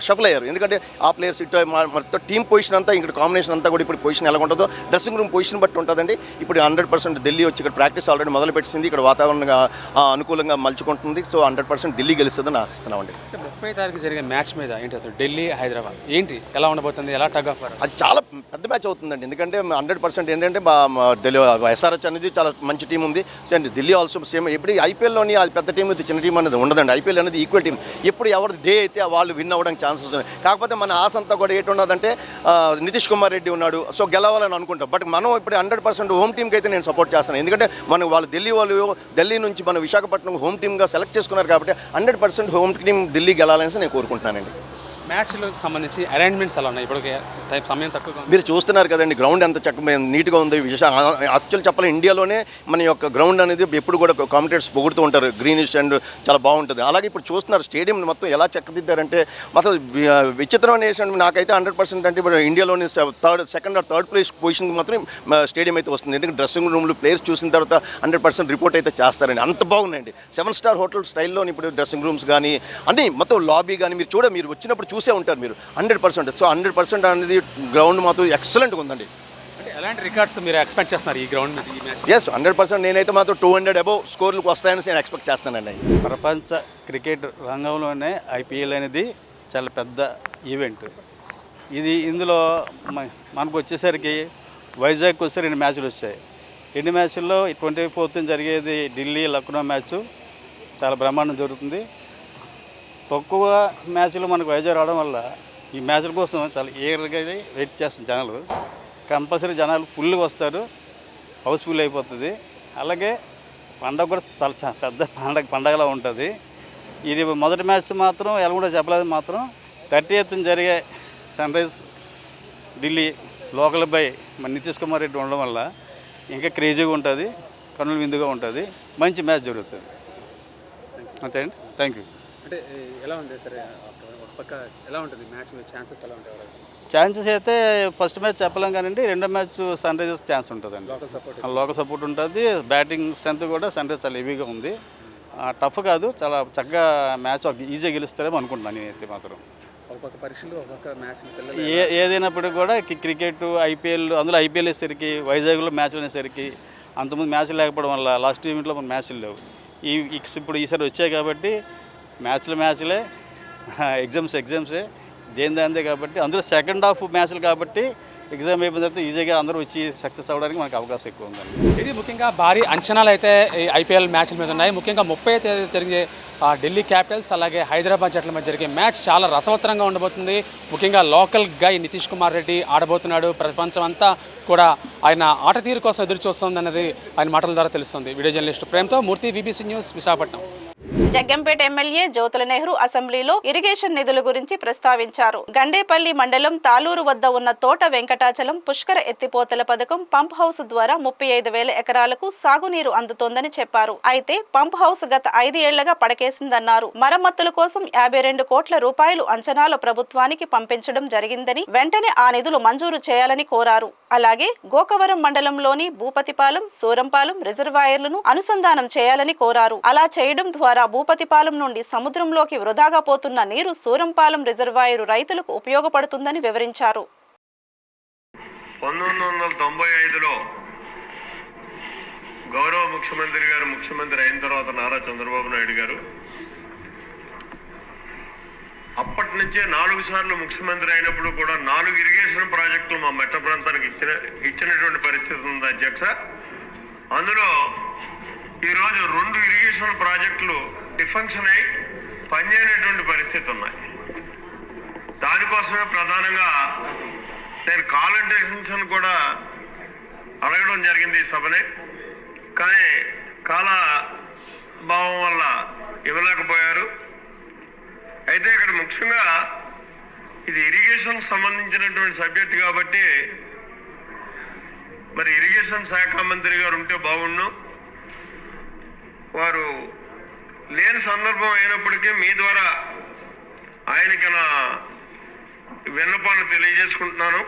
షఫల్ అయ్యారు. ఎందుకంటే ఆ ప్లేయర్స్ ఇటు మొత్తం టీం పొజిషన్ అంతా ఇక్కడ కాంబినేషన్ అంతా కూడా ఇప్పుడు పొజిషన్ ఎలా ఉంటుందో డ్రెస్సింగ్ రూమ్ పొజిషన్ బట్టి ఉంటుందండి. ఇప్పుడు 100% ఢిల్లీ వచ్చి ఇక్కడ ప్రాక్టీస్ ఆల్రెడీ మొదలు పెట్టింది. ఇక్కడ వాతావరణంగా అనుకూలంగా మలుచుకుంటుంది. సో 100% ఢిల్లీ గెలుస్తుందని ఆశిస్తున్నామండి. 30వ తారీఖు జరిగే మ్యాచ్ మీద ఏంటి అసలు ఢిల్లీ హైదరాబాద్ ఏంటి ఎలా ఉండబోతుంది, ఎలా టగ్ ఆఫ్ వార్? అది చాలా పెద్ద మ్యాచ్ అవుతుందండి. ఎందుకంటే 100% ఏంటంటే SRH అనేది చాలా మంచి టీం ఉంది. Delhi also same. ఇప్పుడు IPLలోని అది పెద్ద టీం ఇది చిన్న టీం అనేది ఉండదండి. IPL అనేది ఈక్వల్ టీం. ఎప్పుడు ఎవరి డే అయితే వాళ్ళు విన్ అవ్వడానికి ఛాన్సెస్ ఉన్నాయి. కాకపోతే మన ఆశ అంతా కూడా ఏంటున్నదంటే నితీష్ కుమార్ రెడ్డి ఉన్నాడు, సో గెలవాలని అనుకుంటాం. బట్ మనం ఇప్పుడు 100% హోమ్ టీంకి అయితే నేను సపోర్ట్ చేస్తాను. ఎందుకంటే వాళ్ళు ఢిల్లీ నుంచి మన విశాఖపట్నం హోమ్ టీమ్గా సెలెక్ట్ చేసుకున్నారు కాబట్టి 100% హోమ్ టీం ఢిల్లీ గెలాలని నేను కోరుకుంటున్నానండి. మ్యాచ్లకు సంబంధించి అరేంజ్మెంట్స్ ఎలా ఉన్నాయి? ఇప్పుడు సమయం తక్కువ మీరు చూస్తున్నారు కదండి, గ్రౌండ్ ఎంత చక్కగా నీట్గా ఉంది. యాక్చువల్ చెప్పాలి ఇండియాలోనే మన యొక్క గ్రౌండ్ అనేది ఎప్పుడు కూడా కామెంటేటర్స్ పొగుడుతూ ఉంటారు, గ్రీనిష్ అండ్ చాలా బాగుంటుంది. అలాగే ఇప్పుడు చూస్తున్నారు స్టేడియం మొత్తం ఎలా చక్కదిద్దారంటే అసలు విచిత్రమైన విషయం. నాకైతే 100% అంటే ఇప్పుడు ఇండియాలోని second or third place position మాత్రం స్టేడియం అయితే వస్తుంది. ఎందుకంటే డ్రెస్సింగ్ రూమ్లో ప్లేయర్స్ చూసిన తర్వాత 100% రిపోర్ట్ అయితే చేస్తారండి. అంత బాగున్నాయండి. 7 స్టార్ హోటల్ స్టైల్లో ఇప్పుడు డ్రెస్సింగ్ రూమ్స్ కానీ అన్నీ మొత్తం లాబీ కానీ మీరు వచ్చినప్పుడు చూసే ఉంటారు మీరు 100%. సో 100% అనేది గ్రౌండ్ మాత్రం ఎక్సలెంట్గా ఉందండి. అంటే ఎలాంటి రికార్డ్స్ మీరు ఎక్స్పెక్ట్ చేస్తున్నారు ఈ గ్రౌండ్ మీద? ఎస్, 100% నేనైతే మాత్రం 200 అబౌవ్ స్కోర్లకు వస్తాయని నేను ఎక్స్పెక్ట్ చేస్తానండి. ప్రపంచ క్రికెట్ రంగంలోనే IPL అనేది చాలా పెద్ద ఈవెంట్. ఇందులో మనకు వచ్చేసరికి వైజాగ్కి వస్తే 2 మ్యాచ్లు వచ్చాయి. 2 మ్యాచ్ల్లో 24th జరిగేది ఢిల్లీ లక్నో మ్యాచ్ చాలా బ్రహ్మాండం జరుగుతుంది. తక్కువ మ్యాచ్లు మనకు వైజాగ్ రావడం వల్ల ఈ మ్యాచ్ల కోసం చాలా ఈగర్గా వెయిట్ చేస్తాం. జనాలు కంపల్సరీ ఫుల్గా వస్తారు, హౌస్ఫుల్ అయిపోతుంది. అలాగే పండగ కూడా పెద్ద పండగలా ఉంటుంది. ఇది మొదటి మ్యాచ్ మాత్రం ఎలా కూడా చెప్పలేదు మాత్రం 30th జరిగే సన్ రైజ్ ఢిల్లీ లోకల్ బై మన నితీష్ కుమార్ రెడ్డి ఉండడం వల్ల ఇంకా క్రేజీగా ఉంటుంది, కన్నుల విందుగా ఉంటుంది, మంచి మ్యాచ్ జరుగుతుంది. అంతే అండి, థ్యాంక్ యూ. అంటే ఎలా ఉంది సరే ఒక పక్క ఎలా ఉంటుంది మ్యాచ్ ఛాన్సెస్ ఎలా ఉంటాయి? ఛాన్సెస్ అయితే ఫస్ట్ మ్యాచ్ చెప్పలేం కానండి, 2వ మ్యాచ్ సన్ రైజర్స్ ఛాన్స్ ఉంటుందండి. లోకల్ సపోర్ట్ ఉంటుంది. బ్యాటింగ్ స్ట్రెంత్ కూడా సన్ రైజర్స్ చాలా హెవీగా ఉంది. టఫ్ కాదు, చాలా చక్కగా మ్యాచ్ ఈజీగా గెలుస్తారేమో అనుకుంటున్నాను నేనైతే మాత్రం. ఒక్కొక్క పరీక్షలు ఒక్కొక్క మ్యాచ్ ఏదైనప్పటికీ కూడా క్రికెట్ IPL అందులో IPL వేసేసరికి వైజాగ్లో మ్యాచ్లు అనేసరికి అంతకుముందు మ్యాచ్లు లేకపోవడం వల్ల లాస్ట్ ఈవెంట్లో మన మ్యాచ్లు లేవు. ఇప్పుడు ఈసారి వచ్చాయి కాబట్టి మ్యాచ్లే, ఎగ్జామ్సే దాందే కాబట్టి అందులో సెకండ్ హాఫ్ మ్యాచ్లు కాబట్టి ఎగ్జామ్ అయిపోయిన తర్వాత ఈజీగా అందరూ వచ్చి సక్సెస్ అవ్వడానికి మనకు అవకాశం ఎక్కువ ఉందండి. ఇది ముఖ్యంగా భారీ అంచనాలు అయితే ఈ IPL మ్యాచ్ల మీద ఉన్నాయి. ముఖ్యంగా 30వ తేదీ జరిగే ఢిల్లీ క్యాపిటల్స్ అలాగే హైదరాబాద్ జట్ల మధ్య జరిగే మ్యాచ్ చాలా రసవత్తరంగా ఉండబోతుంది. ముఖ్యంగా లోకల్ గై నితీష్ కుమార్ రెడ్డి ఆడబోతున్నాడు. ప్రపంచం అంతా కూడా ఆయన ఆట తీరు కోసం ఎదురు చూస్తుంది అన్నది ఆయన మాటల ద్వారా తెలుస్తుంది. వీడియో జర్నలిస్ట్ ప్రేమ్తో మూర్తి, VBC news, Visakhapatnam. Jaggampeta MLA Jyothula Nehru అసెంబ్లీలో ఇరిగేషన్ నిధుల గురించి ప్రస్తావించారు. గండేపల్లి మండలం తాలూరు వద్ద ఉన్న తోట వెంకటాచలం పుష్కర ఎత్తిపోతల పథకం పంప్ హౌస్ ద్వారా 35,000 ఎకరాలకు సాగునీరు అందుతోందని చెప్పారు. అయితే పంప్ హౌస్ గత 5 ఏళ్లుగా పడకేసిందన్నారు. మరమ్మతుల కోసం 52 కోట్ల రూపాయలు అంచనాల ప్రభుత్వానికి పంపించడం జరిగిందని వెంటనే ఆ నిధులు మంజూరు చేయాలని కోరారు. అలాగే గోకవరం మండలంలోని భూపతిపాలెం, సూరంపాలెం రిజర్వాయర్లను అనుసంధానం చేయాలని కోరారు. అలా చేయడం ద్వారా భూపతిపాలెం నుండి సముద్రంలోకి వృధాగా పోతున్న నీరు సూరంపాలెం రిజర్వాయరు రైతులకు ఉపయోగపడుతుందని వివరించారు. 1995లో గౌరవ ముఖ్యమంత్రి గారు ముఖ్యమంత్రి అయిన తర్వాత నారా చంద్రబాబు నాయుడు గారు అప్పటి నుంచే 4 సార్లు ముఖ్యమంత్రి అయినప్పుడు కూడా 4 ఇరిగేషన్ ప్రాజెక్టులు మా మెట్ట ప్రాంతానికి ఇచ్చినటువంటి పరిస్థితి ఉంది అధ్యక్ష. అందులో ఈరోజు 2 ఇరిగేషన్ ప్రాజెక్టులు డిఫంక్షన్ అయి పనిచేయనటువంటి పరిస్థితి ఉన్నాయి. దానికోసమే ప్రధానంగా నేను కాలంటేషన్స్ కూడా అడగడం జరిగింది ఈ సభని. కానీ కాల భావం వల్ల ఇవ్వలేకపోయారు. అయితే ఇక్కడ ముఖ్యంగా ఇది ఇరిగేషన్ సంబంధించినటువంటి సబ్జెక్ట్ కాబట్టి మరి ఇరిగేషన్ శాఖ మంత్రి గారు ఉంటే బాగుండు. వారు లేని సందర్భం అయినప్పటికీ మీ ద్వారా ఆయనకి నా విన్నపాలను తెలియజేసుకుంటున్నాను.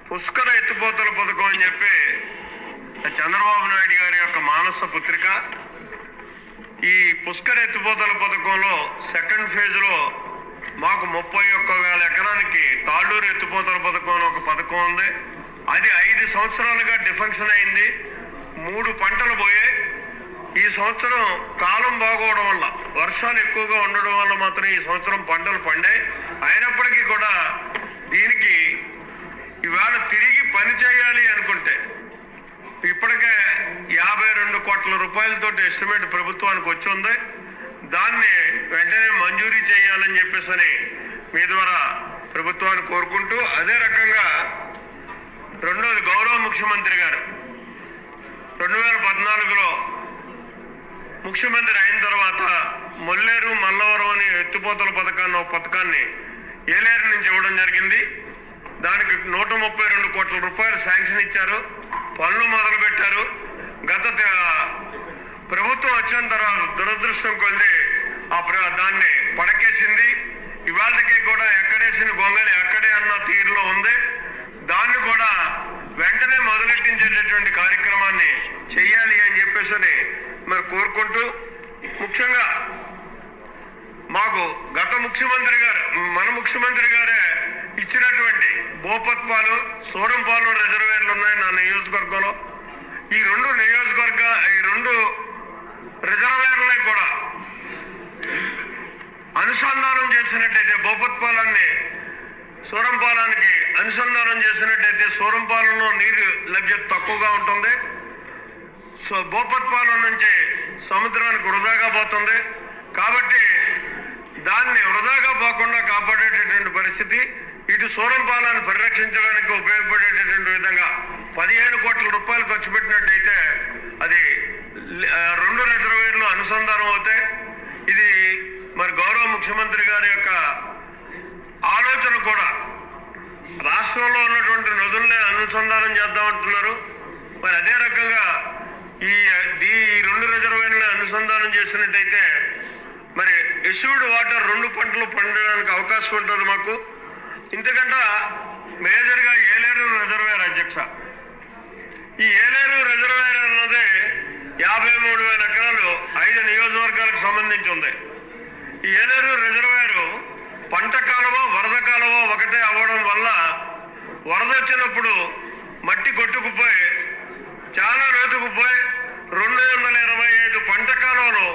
పుష్కర ఎత్తిపోతల పథకం అని చెప్పి చంద్రబాబు నాయుడు గారి యొక్క మానస పుత్రిక. ఈ పుష్కర ఎత్తిపోతల పథకంలో సెకండ్ ఫేజ్లో మాకు 31,000 ఎకరానికి తాళ్ళూరు ఎత్తిపోతల పథకం అని ఒక పథకం ఉంది. అది 5 సంవత్సరాలుగా డిఫంక్షన్ అయింది. 3 పంటలు పోయాయి. ఈ సంవత్సరం కాలం బాగోవడం వల్ల, వర్షాలు ఎక్కువగా ఉండడం వల్ల మాత్రం ఈ సంవత్సరం పంటలు పండాయి. అయినప్పటికీ కూడా దీనికి ఇవాళ తిరిగి పని చేయాలి అనుకుంటే ఇప్పటికే 52 కోట్ల రూపాయలతో ఎస్టిమేట్ ప్రభుత్వానికి వచ్చి ఉంది. దాన్ని వెంటనే మంజూరీ చేయాలని చెప్పేసి మీ ద్వారా ప్రభుత్వాన్ని కోరుకుంటూ, అదే రకంగా రెండోది గౌరవ ముఖ్యమంత్రి గారు 2014లో ముఖ్యమంత్రి అయిన తర్వాత మొల్లేరు మల్లవరం అని ఎత్తిపోతల పథకాన్ని ఒక పథకాన్ని ఏలేరు నుంచి ఇవ్వడం జరిగింది. దానికి 132 కోట్ల రూపాయలు శాంక్షన్ ఇచ్చారు. పనులు మొదలు పెట్టారు. గత ప్రభుత్వం వచ్చిన తర్వాత దురదృష్టం కొద్ది దాన్ని పడకేసింది. ఇవాళకి కూడా ఎక్కడేసిన గొంగలి అక్కడే అన్న తీరులో ఉంది. దాన్ని కూడా వెంటనే మొదలెట్టించేటటువంటి కార్యక్రమాన్ని చెయ్యాలి అని చెప్పేసి మరి కోరుకుంటూ, ముఖ్యంగా మాకు గత ముఖ్యమంత్రి గారు మన ముఖ్యమంత్రి గారే ఇచ్చినటువంటి భూపత్పాలు, సూరంపాలు రిజర్వేర్లు ఉన్నాయి నా నియోజకవర్గంలో. ఈ 2 రిజర్వేర్లని కూడా అనుసంధానం చేసినట్టయితే, భూపత్పాలాన్ని సూరంపాలానికి అనుసంధానం చేసినట్టయితే సూరంపాలెంలో నీరు లభ్యత తక్కువగా ఉంటుంది. సో భూపత్పాలెం నుంచి సముద్రానికి వృధాగా పోతుంది. కాబట్టి దాన్ని వృధాగా పోకుండా కాపాడేటటువంటి పరిస్థితి, ఇటు సూరంపాలాన్ని పరిరక్షించడానికి ఉపయోగపడేటటువంటి విధంగా 15 కోట్ల రూపాయలు ఖర్చు పెట్టినట్టయితే అది 2 రిజర్వేర్లు అనుసంధానం అవుతాయి. ఇది మరి గౌరవ ముఖ్యమంత్రి గారి యొక్క ఆలోచన కూడా. రాష్ట్రంలో ఉన్నటువంటి నదుల్ని అనుసంధానం చేద్దామంటున్నారు. మరి అదే రకంగా ఈ 2 రిజర్వేర్లను అనుసంధానం చేసినట్టయితే మరి ఎస్యూడ్ వాటర్ 2 పంటలు పండడానికి అవకాశం ఉంటుంది మాకు. ఇంతకంటే మేజర్గా ఏలేరు రిజర్వేర్ అధ్యక్ష. ఈ ఏలేరు రిజర్వేర్ అన్నది 53,000 ఎకరాలు 5 నియోజకవర్గాలకు సంబంధించి ఉంది. ఈ ఏలేరు రిజర్వేరు పంట కాలువ, వరద కాలువ ఒకటే అవ్వడం వల్ల వరద వచ్చినప్పుడు మట్టి కొట్టుకుపోయి చాలా లోతుకుపోయి 225 పంట కాలువలు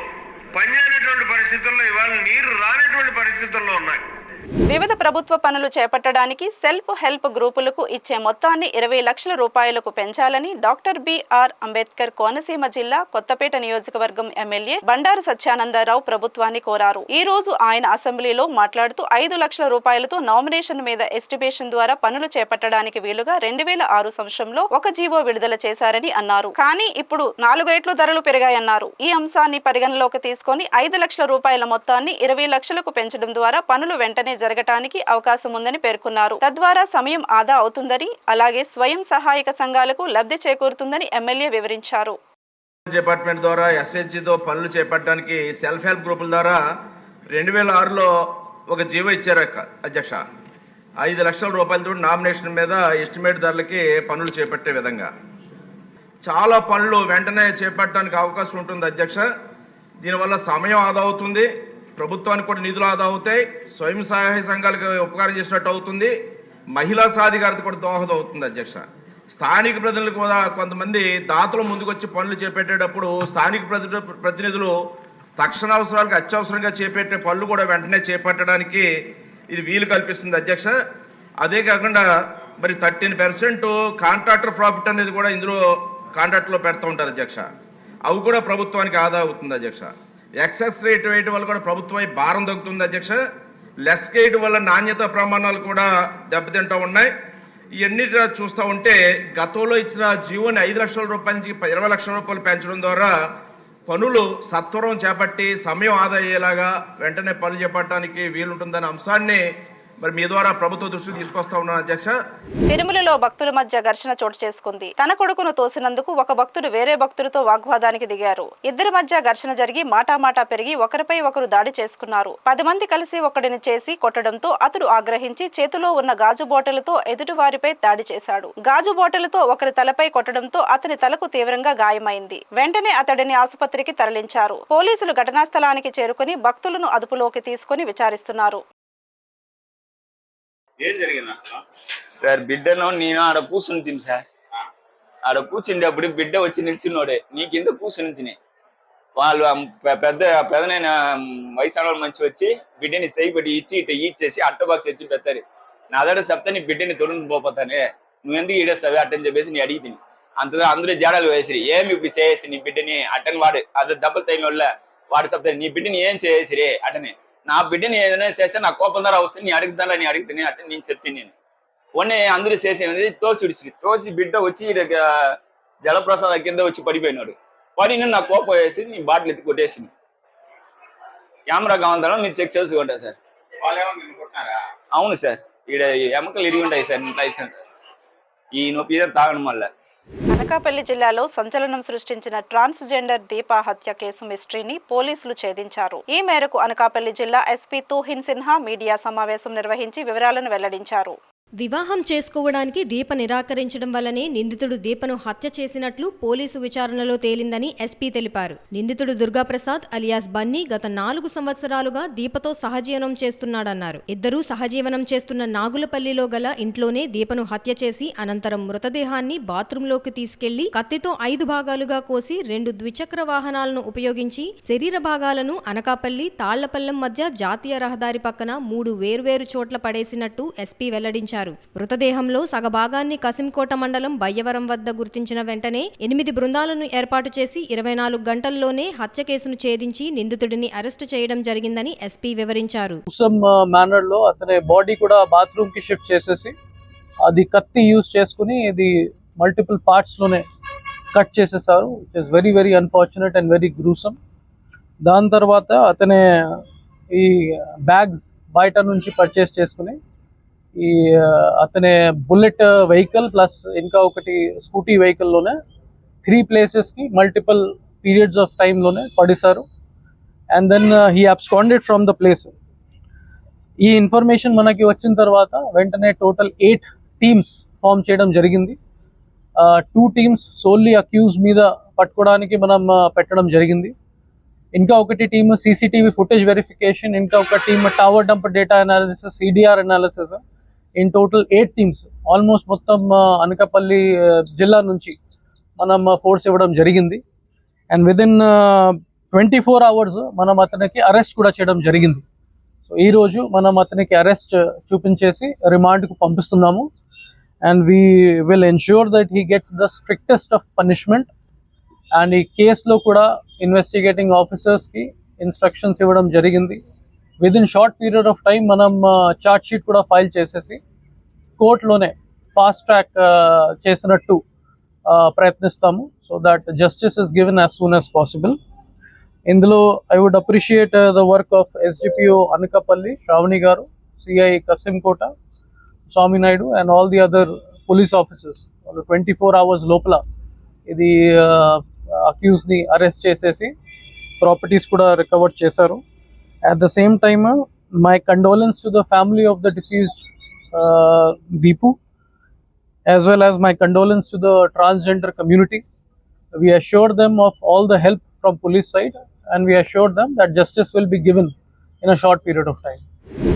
పనిచేయనటువంటి పరిస్థితుల్లో ఇవాళ నీరు రానటువంటి పరిస్థితుల్లో ఉన్నాయి. వివిధ ప్రభుత్వ పనులు చేపట్టడానికి సెల్ఫ్ హెల్ప్ గ్రూపులకు ఇచ్చే మొత్తాన్ని 20 లక్షల రూపాయలకు పెంచాలని డాక్టర్ బిఆర్ అంబేద్కర్ కోనసీమ జిల్లా కొత్తపేట నియోజకవర్గం ఎమ్మెల్యే బండారు సత్యానందరావు ప్రభుత్వాన్ని కోరారు. ఈ రోజు ఆయన అసెంబ్లీలో మాట్లాడుతూ 5 లక్షల రూపాయలతో నామినేషన్ మీద ఎస్టిమేషన్ ద్వారా పనులు చేపట్టడానికి వీలుగా 2006 సంవత్సరంలో ఒక జీవో విడుదల చేశారని అన్నారు. కానీ ఇప్పుడు 4 రెట్లు ధరలు పెరిగాయన్నారు. ఈ అంశాన్ని పరిగణలోకి తీసుకొని 5 లక్షల రూపాయల మొత్తాన్ని 20 లక్షలకు పెంచడం ద్వారా పనులు వెంటనే జరగటానికి అవకాశం ఉందని పేర్కొన్నారు. తద్వారా సమయం ఆదా అవుతుందని, అలాగే స్వయం సహాయక సంఘాలకు లబ్ధి చేకూరుతుందని ఎమ్మెల్యే వివరించారు. డిపార్ట్మెంట్ ద్వారా ఎస్హెచ్జితో పనులు చేపట్టడానికి సెల్ఫ్ హెల్ప్ గ్రూపుల ద్వారా 2006లో ఒక జీవో ఇచ్చారు అధ్యక్ష. 5 లక్షల రూపాయలతో నామినేషన్ మీద ఎస్టిమేట్ ధరలకి పనులు చేపట్టే విధంగా చాలా పనులు వెంటనే చేపట్టడానికి అవకాశం ఉంటుంది అధ్యక్ష. దీనివల్ల సమయం ఆదా అవుతుంది, ప్రభుత్వానికి కూడా నిధులు ఆదా అవుతాయి, స్వయం సహాయ సంఘాలకు ఉపకారం చేసినట్టు అవుతుంది, మహిళా సాధికారత కూడా దోహదం అవుతుంది అధ్యక్ష. స్థానిక ప్రతినిధులకు కూడా కొంతమంది దాతలు ముందుకొచ్చి పనులు చేపట్టేటప్పుడు స్థానిక ప్రతినిధులు తక్షణ అవసరాలకు అత్యవసరంగా చేపట్టే పనులు కూడా వెంటనే చేపట్టడానికి ఇది వీలు కల్పిస్తుంది అధ్యక్ష. అదే కాకుండా మరి 13% కాంట్రాక్టర్ ప్రాఫిట్ అనేది కూడా ఇందులో కాంట్రాక్ట్లో పెడుతూ ఉంటారు అధ్యక్ష. అవి కూడా ప్రభుత్వానికి ఆదా అవుతుంది అధ్యక్ష. ఎక్సెస్ రేట్ వేయటం వల్ల కూడా ప్రభుత్వం భారం తగ్గుతుంది అధ్యక్ష. లెస్ వేయటం వల్ల నాణ్యత ప్రమాణాలు కూడా దెబ్బతింటూ ఉన్నాయి. ఇవన్నీ చూస్తూ ఉంటే గతంలో ఇచ్చిన జీవోని 5 లక్షల రూపాయల నుంచి 20 లక్షల రూపాయలు పెంచడం ద్వారా పనులు సత్వరం చేపట్టి సమయం ఆదా అయ్యేలాగా వెంటనే పనులు చేపట్టడానికి వీలుంటుందనే అంశాన్ని మరి మీ ద్వారా ప్రభుత్వ దృష్టికి తీసుకొస్తా ఉన్నాను అధ్యక్ష. తిరుమలలో భక్తుల మధ్య ఘర్షణ చోటు చేసుకుంది. తన కొడుకును తోసినందుకు ఒక భక్తుడు వేరే భక్తుడితో వాగ్వాదానికి దిగారు. ఇద్దరి మధ్య ఘర్షణ జరిగి మాటామాటా పెరిగి ఒకరిపై ఒకరు దాడి చేసుకున్నారు. 10 మంది కలిసి ఒకడిని చేసి కొట్టడంతో అతడు ఆగ్రహించి చేతిలో ఉన్న గాజు బాటిల్తో ఎదుటివారిపై దాడి చేశాడు. గాజు బాటిల్తో ఒకరి తలపై కొట్టడంతో అతని తలకు తీవ్రంగా గాయమైంది. వెంటనే అతడిని ఆసుపత్రికి తరలించారు. పోలీసులు ఘటనా స్థలానికి చేరుకుని భక్తులను అదుపులోకి తీసుకుని విచారిస్తున్నారు. ఏం జరిగింది అసలు? సార్ బిడ్డను నేను ఆడ కూర్చుని తిని సార్, ఆడ కూర్చుండేప్పుడు బిడ్డ వచ్చి నిల్చున్నోడే నీ కింద కూర్చుని తిని వాళ్ళు పెద్దనైన వయసు వాళ్ళు మంచి వచ్చి బిడ్డని సైబడి ఇచ్చి ఇట్లా ఇచ్చేసి అట్టబాక్స్ తెచ్చి పెడతారు. నా దగ్గర చెప్తే నీ బిడ్డని తొలుని పోతానే, నువ్వు ఎందుకు ఈడేస్తావే అట్టని చెప్పేసి నీ అడిగి తిని అందరూ జాడాలు వేసిరి. ఏమి ఇప్పుడు చేసి నీ బిడ్డని అట్టని వాడు అది దెబ్బలు తగిన వాళ్ళ వాడు చెప్తారు నీ బిడ్డని ఏం చేసిరే అటనే. నా బిడ్డని ఏదైనా చేస్తే నా కోపం ద్వారా వస్తుంది, నీ అడుగుతాను నీ అడుగుతాను అంటే నేను చెప్తాను. నేను మొన్నే అందరూ చేసేది తోసి బిడ్డ వచ్చి జలప్రసాద కింద వచ్చి పడిపోయినాడు. పడిన నా కోపం వేసి నీ బాటిల్ ఎత్తి కొట్టేసింది. కెమెరా కావాలంటే మీరు చెక్ చేసుకుంటారు సార్. అవును సార్, ఈడ ఎముకలు ఇరిగి ఉంటాయి సార్. ఇంట్లో ఈ నొప్పి తాగడం వల్ల. అనకాపల్లి జిల్లాలో సంచలనం సృష్టించిన ట్రాన్స్జెండర్ దీప హత్య కేసు మిస్టరీని పోలీసులు ఛేదించారు. ఈ మేరకు అనకాపల్లి జిల్లా ఎస్పీ తూహిన్ సిన్హా మీడియా సమావేశం నిర్వహించి వివరాలను వెల్లడించారు. వివాహం చేసుకోవడానికి దీప నిరాకరించడం వల్లనే నిందితుడు దీపను హత్య చేసినట్లు పోలీసు విచారణలో తేలిందని ఎస్పీ తెలిపారు. నిందితుడు దుర్గాప్రసాద్ అలియాస్ బన్నీ గత 4 సంవత్సరాలుగా దీపతో సహజీవనం చేస్తున్నాడన్నారు. ఇద్దరూ సహజీవనం చేస్తున్న నాగులపల్లిలో గల ఇంట్లోనే దీపను హత్య చేసి అనంతరం మృతదేహాన్ని బాత్రూంలోకి తీసుకెళ్లి కత్తితో 5 భాగాలుగా కోసి 2 ద్విచక్ర వాహనాలను ఉపయోగించి శరీర భాగాలను అనకాపల్లి తాళ్లపల్లెం మధ్య జాతీయ రహదారి పక్కన 3 వేర్వేరు చోట్ల పడేసినట్టు ఎస్పీ వెల్లడించారు. మృతదేహంలో సగభాగాన్ని కసింకోట మండలం బయ్యవరం వద్ద గుర్తించిన వెంటనే 8 బృందాలను ఏర్పాటు చేసి 24 గంటల్లోనే హత్య కేసును ఛేదించి నిందితుడిని అరెస్ట్ చేయడం జరిగిందని ఎస్పీ వివరించారు. మేనర్ లో అతని బాడీ కూడా బాత్రూమ్ కి షిఫ్ట్ చేసేసి అది కత్తి యూజ్ చేసుకుని ఇది మల్టిపుల్ పార్ట్స్ లోనే కట్ చేసేసారు. It is very very unfortunate and very gruesome. దాని తర్వాత అతనే ఈ బ్యాగ్స్ బయట నుంచి పర్చేస్ చేసుకుని ఈ అతనే బుల్లెట్ వెహికల్ ప్లస్ ఇంకా ఒకటి స్కూటీ వెహికల్లోనే 3 ప్లేసెస్కి మల్టిపుల్ పీరియడ్స్ ఆఫ్ టైంలోనే పడేశారు. And then he absconded from the place. ఈ ఇన్ఫర్మేషన్ మనకి వచ్చిన తర్వాత వెంటనే టోటల్ 8 టీమ్స్ ఫామ్ చేయడం జరిగింది. 2 టీమ్స్ సోల్లీ అక్యూజ్ మీద పట్టుకోవడానికి మనం పెట్టడం జరిగింది. ఇంకా ఒకటి టీమ్ సీసీటీవీ ఫుటేజ్ వెరిఫికేషన్, ఇంకా ఒక team tower dump data analysis, CDR analysis. In total 8 teams almost మొత్తం అనకాపల్లి జిల్లా నుంచి మనం ఫోర్స్ ఇవ్వడం జరిగింది. అండ్ విదిన్ 24 hours మనం అతనికి అరెస్ట్ కూడా చేయడం జరిగింది. సో ఈరోజు మనం అతనికి అరెస్ట్ చూపించేసి రిమాండ్కు పంపిస్తున్నాము. And we will ensure that he gets the strictest of punishment. And ఈ కేసులో కూడా ఇన్వెస్టిగేటింగ్ ఆఫీసర్స్కి ఇన్స్ట్రక్షన్స్ ఇవ్వడం జరిగింది. Within short period of time మనం ఛార్జ్ షీట్ కూడా ఫైల్ చేసేసి కోర్టులోనే ఫాస్ట్ ట్రాక్ చేసినట్టు ప్రయత్నిస్తాము. So that justice is given as soon as possible. ఇందులో I would appreciate the work of SDPO Anakapalli Sravani garu, CI Kasimkota, Swamy Naidu and all the other police officers. వాళ్ళు 24 hours లోపల ఇది అక్యూజ్ని అరెస్ట్ చేసేసి ప్రాపర్టీస్ కూడా రికవర్ చేశారు. At the same time my condolence to the family of the diseased Deepu, as well as my condolence to the transgender community. We assure them of all the help from police side, and we assure them that justice will be given in a short period of time.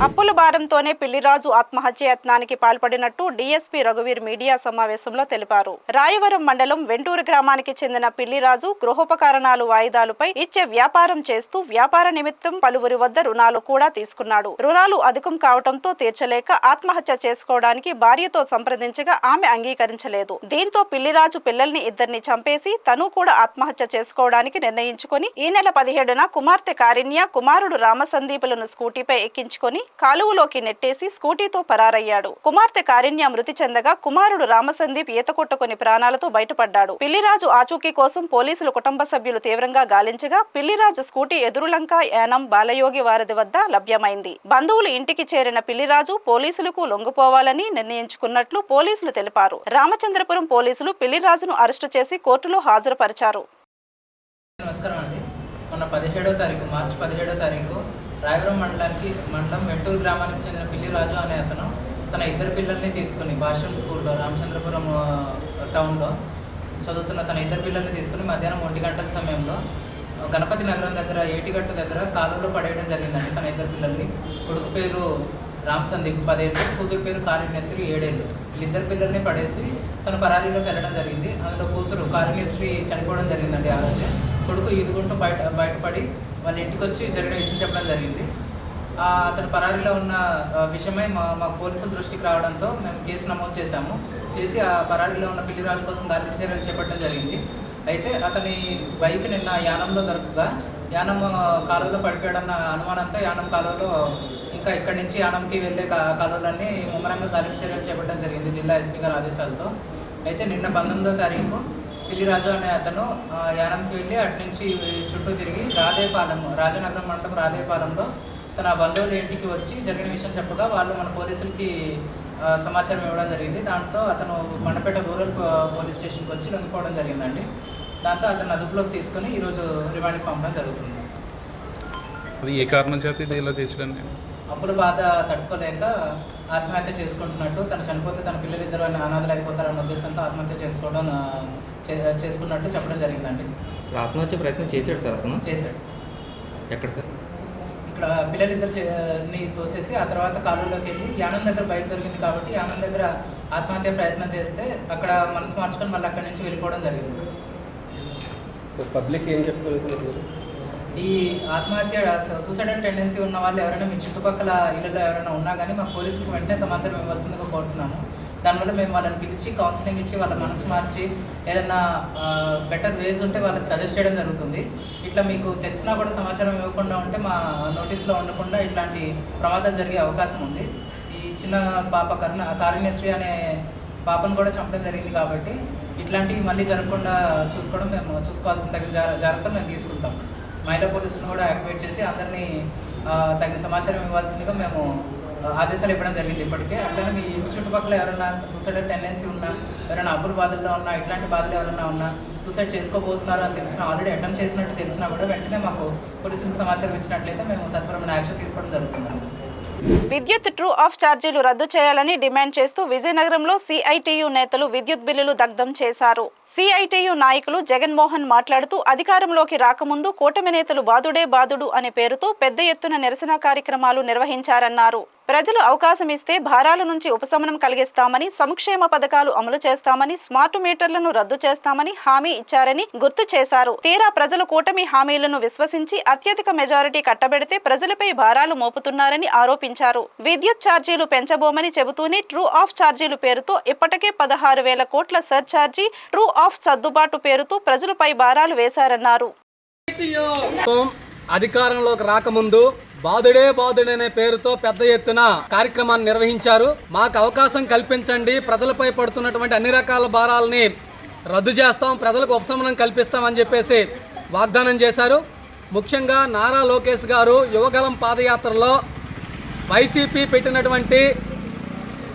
అప్పుల భారంతోనే పిల్లిరాజు ఆత్మహత్య యత్నానికి పాల్పడినట్టు DSP రఘువీర్ media సమావేశంలో తెలిపారు. రాయవరం మండలం వెంటూరు గ్రామానికి చెందిన పిల్లిరాజు గృహోపకరణాలు వాయిదాలపై ఇచ్చే వ్యాపారం చేస్తూ వ్యాపార నిమిత్తం పలువురి వద్ద రుణాలు కూడా తీసుకున్నాడు. రుణాలు అధికం కావడంతో తీర్చలేక ఆత్మహత్య చేసుకోవడానికి భార్యతో సంప్రదించగా ఆమె అంగీకరించలేదు. దీంతో పిల్లిరాజు పిల్లల్ని ఇద్దరిని చంపేసి తను కూడా ఆత్మహత్య చేసుకోవడానికి నిర్ణయించుకొని ఈ నెల 17న కుమార్తె కారిణ్య, కుమారుడు రామసందీపులను స్కూటీపై ఎక్కించుకొని కాలువలోకి నెట్టేసి స్కూటీతో పరారయ్యాడు. కుమార్తె కారిణ్య మృతి చెందగా కుమారుడు రామసందీప్ ఈత కొట్టుకుని ప్రాణాలతో బయటపడ్డాడు. పిల్లిరాజు ఆచూకీ కోసం పోలీసులు కుటుంబ సభ్యులు తీవ్రంగా గాలించగా పిల్లిరాజు స్కూటీ ఎదురులంక యానం బాలయోగి వారధి వద్ద లభ్యమైంది. బంధువులు ఇంటికి చేరిన పిల్లిరాజు పోలీసులకు లొంగిపోవాలని నిర్ణయించుకున్నట్లు పోలీసులు తెలిపారు. రామచంద్రపురం పోలీసులు పిల్లిరాజును అరెస్టు చేసి కోర్టులో హాజరుపరిచారు. నమస్కారం అండి. మొన్న 17వ తారీఖు మార్చి 17వ తారీఖు రాయవరం మండలం వెంటూరు గ్రామానికి చెందిన పిల్లిరాజు అనే అతను తన ఇద్దరు పిల్లల్ని తీసుకుని భాష్యం స్కూల్లో రామచంద్రపురం టౌన్లో చదువుతున్న తన ఇద్దరు పిల్లల్ని తీసుకుని మధ్యాహ్నం 1 గంటల సమయంలో గణపతి నగరం దగ్గర ఏటిగట్టు దగ్గర కాలువలో పడేయడం జరిగిందండి. తన ఇద్దరు పిల్లల్ని, కొడుకు పేరు రామసందీప్ 10 ఏళ్ళు, కూతురు పేరు కారుణ్యశ్రీ 7 ఏళ్ళు. వీళ్ళిద్దరు పిల్లల్ని పడేసి తన పరారీలోకి వెళ్ళడం జరిగింది. అందులో కూతురు కారుణ్యశ్రీ చనిపోవడం జరిగిందండి. ఆ రోజే కొడుకు ఈదుకుంటూ బయటపడి వాళ్ళ ఇంటికి వచ్చి జరిగిన విషయం చెప్పడం జరిగింది. అతను పరారీలో ఉన్న విషయమై మా పోలీసుల దృష్టికి రావడంతో మేము కేసు నమోదు చేసి ఆ పరారీలో ఉన్న పిల్లిరాజు కోసం గాలింపు చర్యలు చేపట్టడం జరిగింది. అయితే అతని బైక్ నిన్న యానంలో దొరకగా యానం కాలువలో పడిపోయాడన్న అనుమానంతో యానం కాలువలో ఇంకా ఇక్కడి నుంచి యానంకి వెళ్ళే కాలువలన్నీ ముమ్మరంగా గాలింపు చర్యలు చేపట్టడం జరిగింది జిల్లా ఎస్పీ గారి ఆదేశాలతో. అయితే నిన్న 19వ తారీఖు పిల్లిరాజు అనే అతను యానంకి వెళ్ళి అటు నుంచి చుట్టూ తిరిగి రాజనగరం మండలం రాధేపాలెంలో తన బంధువుల ఇంటికి వచ్చి జరిగిన విషయం చెప్పగా వాళ్ళు మన పోలీసులకి సమాచారం ఇవ్వడం జరిగింది. దాంట్లో అతను మండపేట రూరల్ పోలీస్ స్టేషన్కి వచ్చి లొంగిపోవడం జరిగిందండి. దాంతో అతను అదుపులోకి తీసుకొని ఈరోజు రిమాండ్కి పంపడం జరుగుతుంది. అది ఏ కారణం చేత ఇది ఇలా చేసడానికి? అప్పుల బాధ తట్టుకోలేక ఆత్మహత్య చేసుకుంటున్నట్టు, తను చనిపోతే తన పిల్లలిద్దరు అనాథలు అయిపోతారన్న ఉద్దేశంతో ఆత్మహత్య చేసుకున్నట్టు చెప్పడం జరిగిందండి. ఆత్మహత్య ప్రయత్నం చేశాడు సార్? అతను చేశాడు. ఎక్కడ సార్? ఇక్కడ పిల్లలిద్దరిని తోసేసి ఆ తర్వాత కాలువలోకి వెళ్ళి యానం దగ్గర బైక్ దొరికింది కాబట్టి యానం దగ్గర ఆత్మహత్య ప్రయత్నం చేస్తే అక్కడ మనసు మార్చుకొని మళ్ళీ అక్కడి నుంచి వెళ్ళిపోవడం జరిగింది. సో పబ్లిక్ ఏం చెప్పుకోలేదు? ఈ ఆత్మహత్య సూసైడల్ టెండెన్సీ ఉన్న వాళ్ళు ఎవరైనా మీ చుట్టుపక్కల ఇళ్ళలో ఎవరైనా ఉన్నా కానీ మాకు పోలీసులకు వెంటనే సమాచారం ఇవ్వాల్సిందిగా కోరుతున్నాము. దానివల్ల మేము వాళ్ళని పిలిచి కౌన్సిలింగ్ ఇచ్చి వాళ్ళ మనసు మార్చి ఏదైనా బెటర్ వేస్ ఉంటే వాళ్ళకి సజెస్ట్ చేయడం జరుగుతుంది. ఇట్లా మీకు తెలిసినా కూడా సమాచారం ఇవ్వకుండా ఉంటే మా నోటీస్లో ఉండకుండా ఇట్లాంటి ప్రమాదాలు జరిగే అవకాశం ఉంది. ఈ చిన్న పాప కారుణ్యశ్రీ అనే పాపను కూడా చంపడం జరిగింది కాబట్టి ఇట్లాంటివి మళ్ళీ జరగకుండా చూసుకోవాల్సిన తగిన జాగ్రత్తలు మేము తీసుకుంటాం. మహిళా పోలీసులను కూడా యాక్టివేట్ చేసి అందరినీ తగిన సమాచారం ఇవ్వాల్సిందిగా మేము ఆదేశాలు ఇవ్వడం జరిగింది ఇప్పటికే. అట్లనే మీ ఇంటి చుట్టుపక్కల ఎవరైనా సూసైడల్ టెండెన్సీ ఉన్నా, ఎవరైనా అప్పుల బాధల్లో ఉన్నా, ఇట్లాంటి బాధలు ఎవరైనా ఉన్నా, సూసైడ్ చేసుకోబోతున్నారో అని తెలిసినా, ఆల్రెడీ అటెంప్ట్ చేసినట్టు తెలిసినా కూడా వెంటనే మాకు పోలీసులకు సమాచారం ఇచ్చినట్లయితే మేము సత్వరమైన యాక్షన్ తీసుకోవడం జరుగుతుందండి. విద్యుత్ ట్రూ ఆఫ్ ఛార్జీలు రద్దు చేయాలని డిమాండ్ చేస్తూ విజయనగరంలో సిఐటియు నేతలు విద్యుత్ బిల్లులు దగ్ధం చేశారు. సిఐటియు నాయకులు జగన్మోహన్ మాట్లాడుతూ అధికారంలోకి రాకముందు కూటమి నేతలు బాదుడే బాదుడు అనే పేరుతో పెద్ద ఎత్తున నిరసన కార్యక్రమాలు నిర్వహించారన్నారు. ప్రజలు అవకాశం ఇస్తే భారాల నుంచి ఉపశమనం కలిగిస్తామని, సంక్షేమ పథకాలు అమలు చేస్తామని, స్మార్ట్ మీటర్లను రద్దు చేస్తామని హామీ ఇచ్చారని గుర్తు చేశారు. తీరా ప్రజలు కూటమి హామీలను విశ్వసించి అత్యధిక మెజారిటీ కట్టబెడితే ప్రజలపై భారాలు మోపుతున్నారని ఆరోపించారు. విద్యుత్ ఛార్జీలు పెంచబోమని చెబుతూనే ట్రూ ఆఫ్ ఛార్జీలు పేరుతో ఇప్పటికే 16,000 కోట్ల సర్ఛార్జీ, ట్రూ ఆఫ్ సర్దుబాటు పేరుతో ప్రజలపై భారాలు వేశారన్నారు. అధికారంలోకి రాకముందు బాదుడే అనే పేరుతో పెద్ద ఎత్తున కార్యక్రమాన్ని నిర్వహించారు. మాకు అవకాశం కల్పించండి, ప్రజలపై పడుతున్నటువంటి అన్ని రకాల భారాలని రద్దు చేస్తాం, ప్రజలకు ఉపశమనం కల్పిస్తామని చెప్పేసి వాగ్దానం చేశారు. ముఖ్యంగా నారా లోకేష్ గారు యువగలం పాదయాత్రలో వైసీపీ పెట్టినటువంటి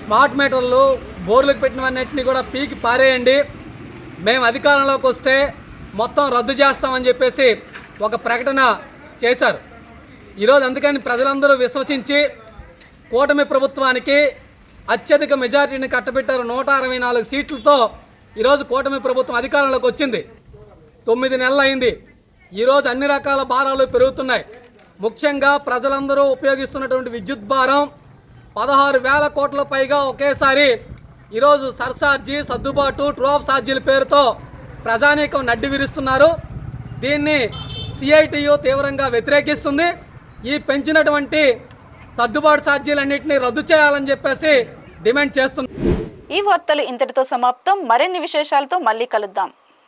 స్మార్ట్ మీటర్లు, బోర్లకు పెట్టినవన్నింటినీ కూడా పీకి పారేయండి, మేము అధికారంలోకి వస్తే మొత్తం రద్దు చేస్తామని చెప్పేసి ఒక ప్రకటన చేశారు. ఈరోజు అందుకని ప్రజలందరూ విశ్వసించి కూటమి ప్రభుత్వానికి అత్యధిక మెజారిటీని కట్టబెట్టారు. 164 సీట్లతో ఈరోజు కూటమి ప్రభుత్వం అధికారంలోకి వచ్చింది. 9 నెలలు అయింది. ఈరోజు అన్ని రకాల భారాలు పెరుగుతున్నాయి. ముఖ్యంగా ప్రజలందరూ ఉపయోగిస్తున్నటువంటి విద్యుత్ భారం 16,000 కోట్ల పైగా ఒకేసారి ఈరోజు సర్ఛార్జీ, సర్దుబాటు, ట్రూ ఆఫ్ ఛార్జీల పేరుతో ప్రజానీకం నడ్డి విరుస్తున్నారు. దీన్ని సిఐటియు తీవ్రంగా వ్యతిరేకిస్తుంది. ఈ పెంచినటువంటి సర్దుబాటు ఛార్జీలన్నింటినీ రద్దు చేయాలని చెప్పేసి డిమాండ్ చేస్తుంది. ఈ వార్తలు ఇంతటితో సమాప్తం. మరిన్ని విశేషాలతో మళ్ళీ కలుద్దాం.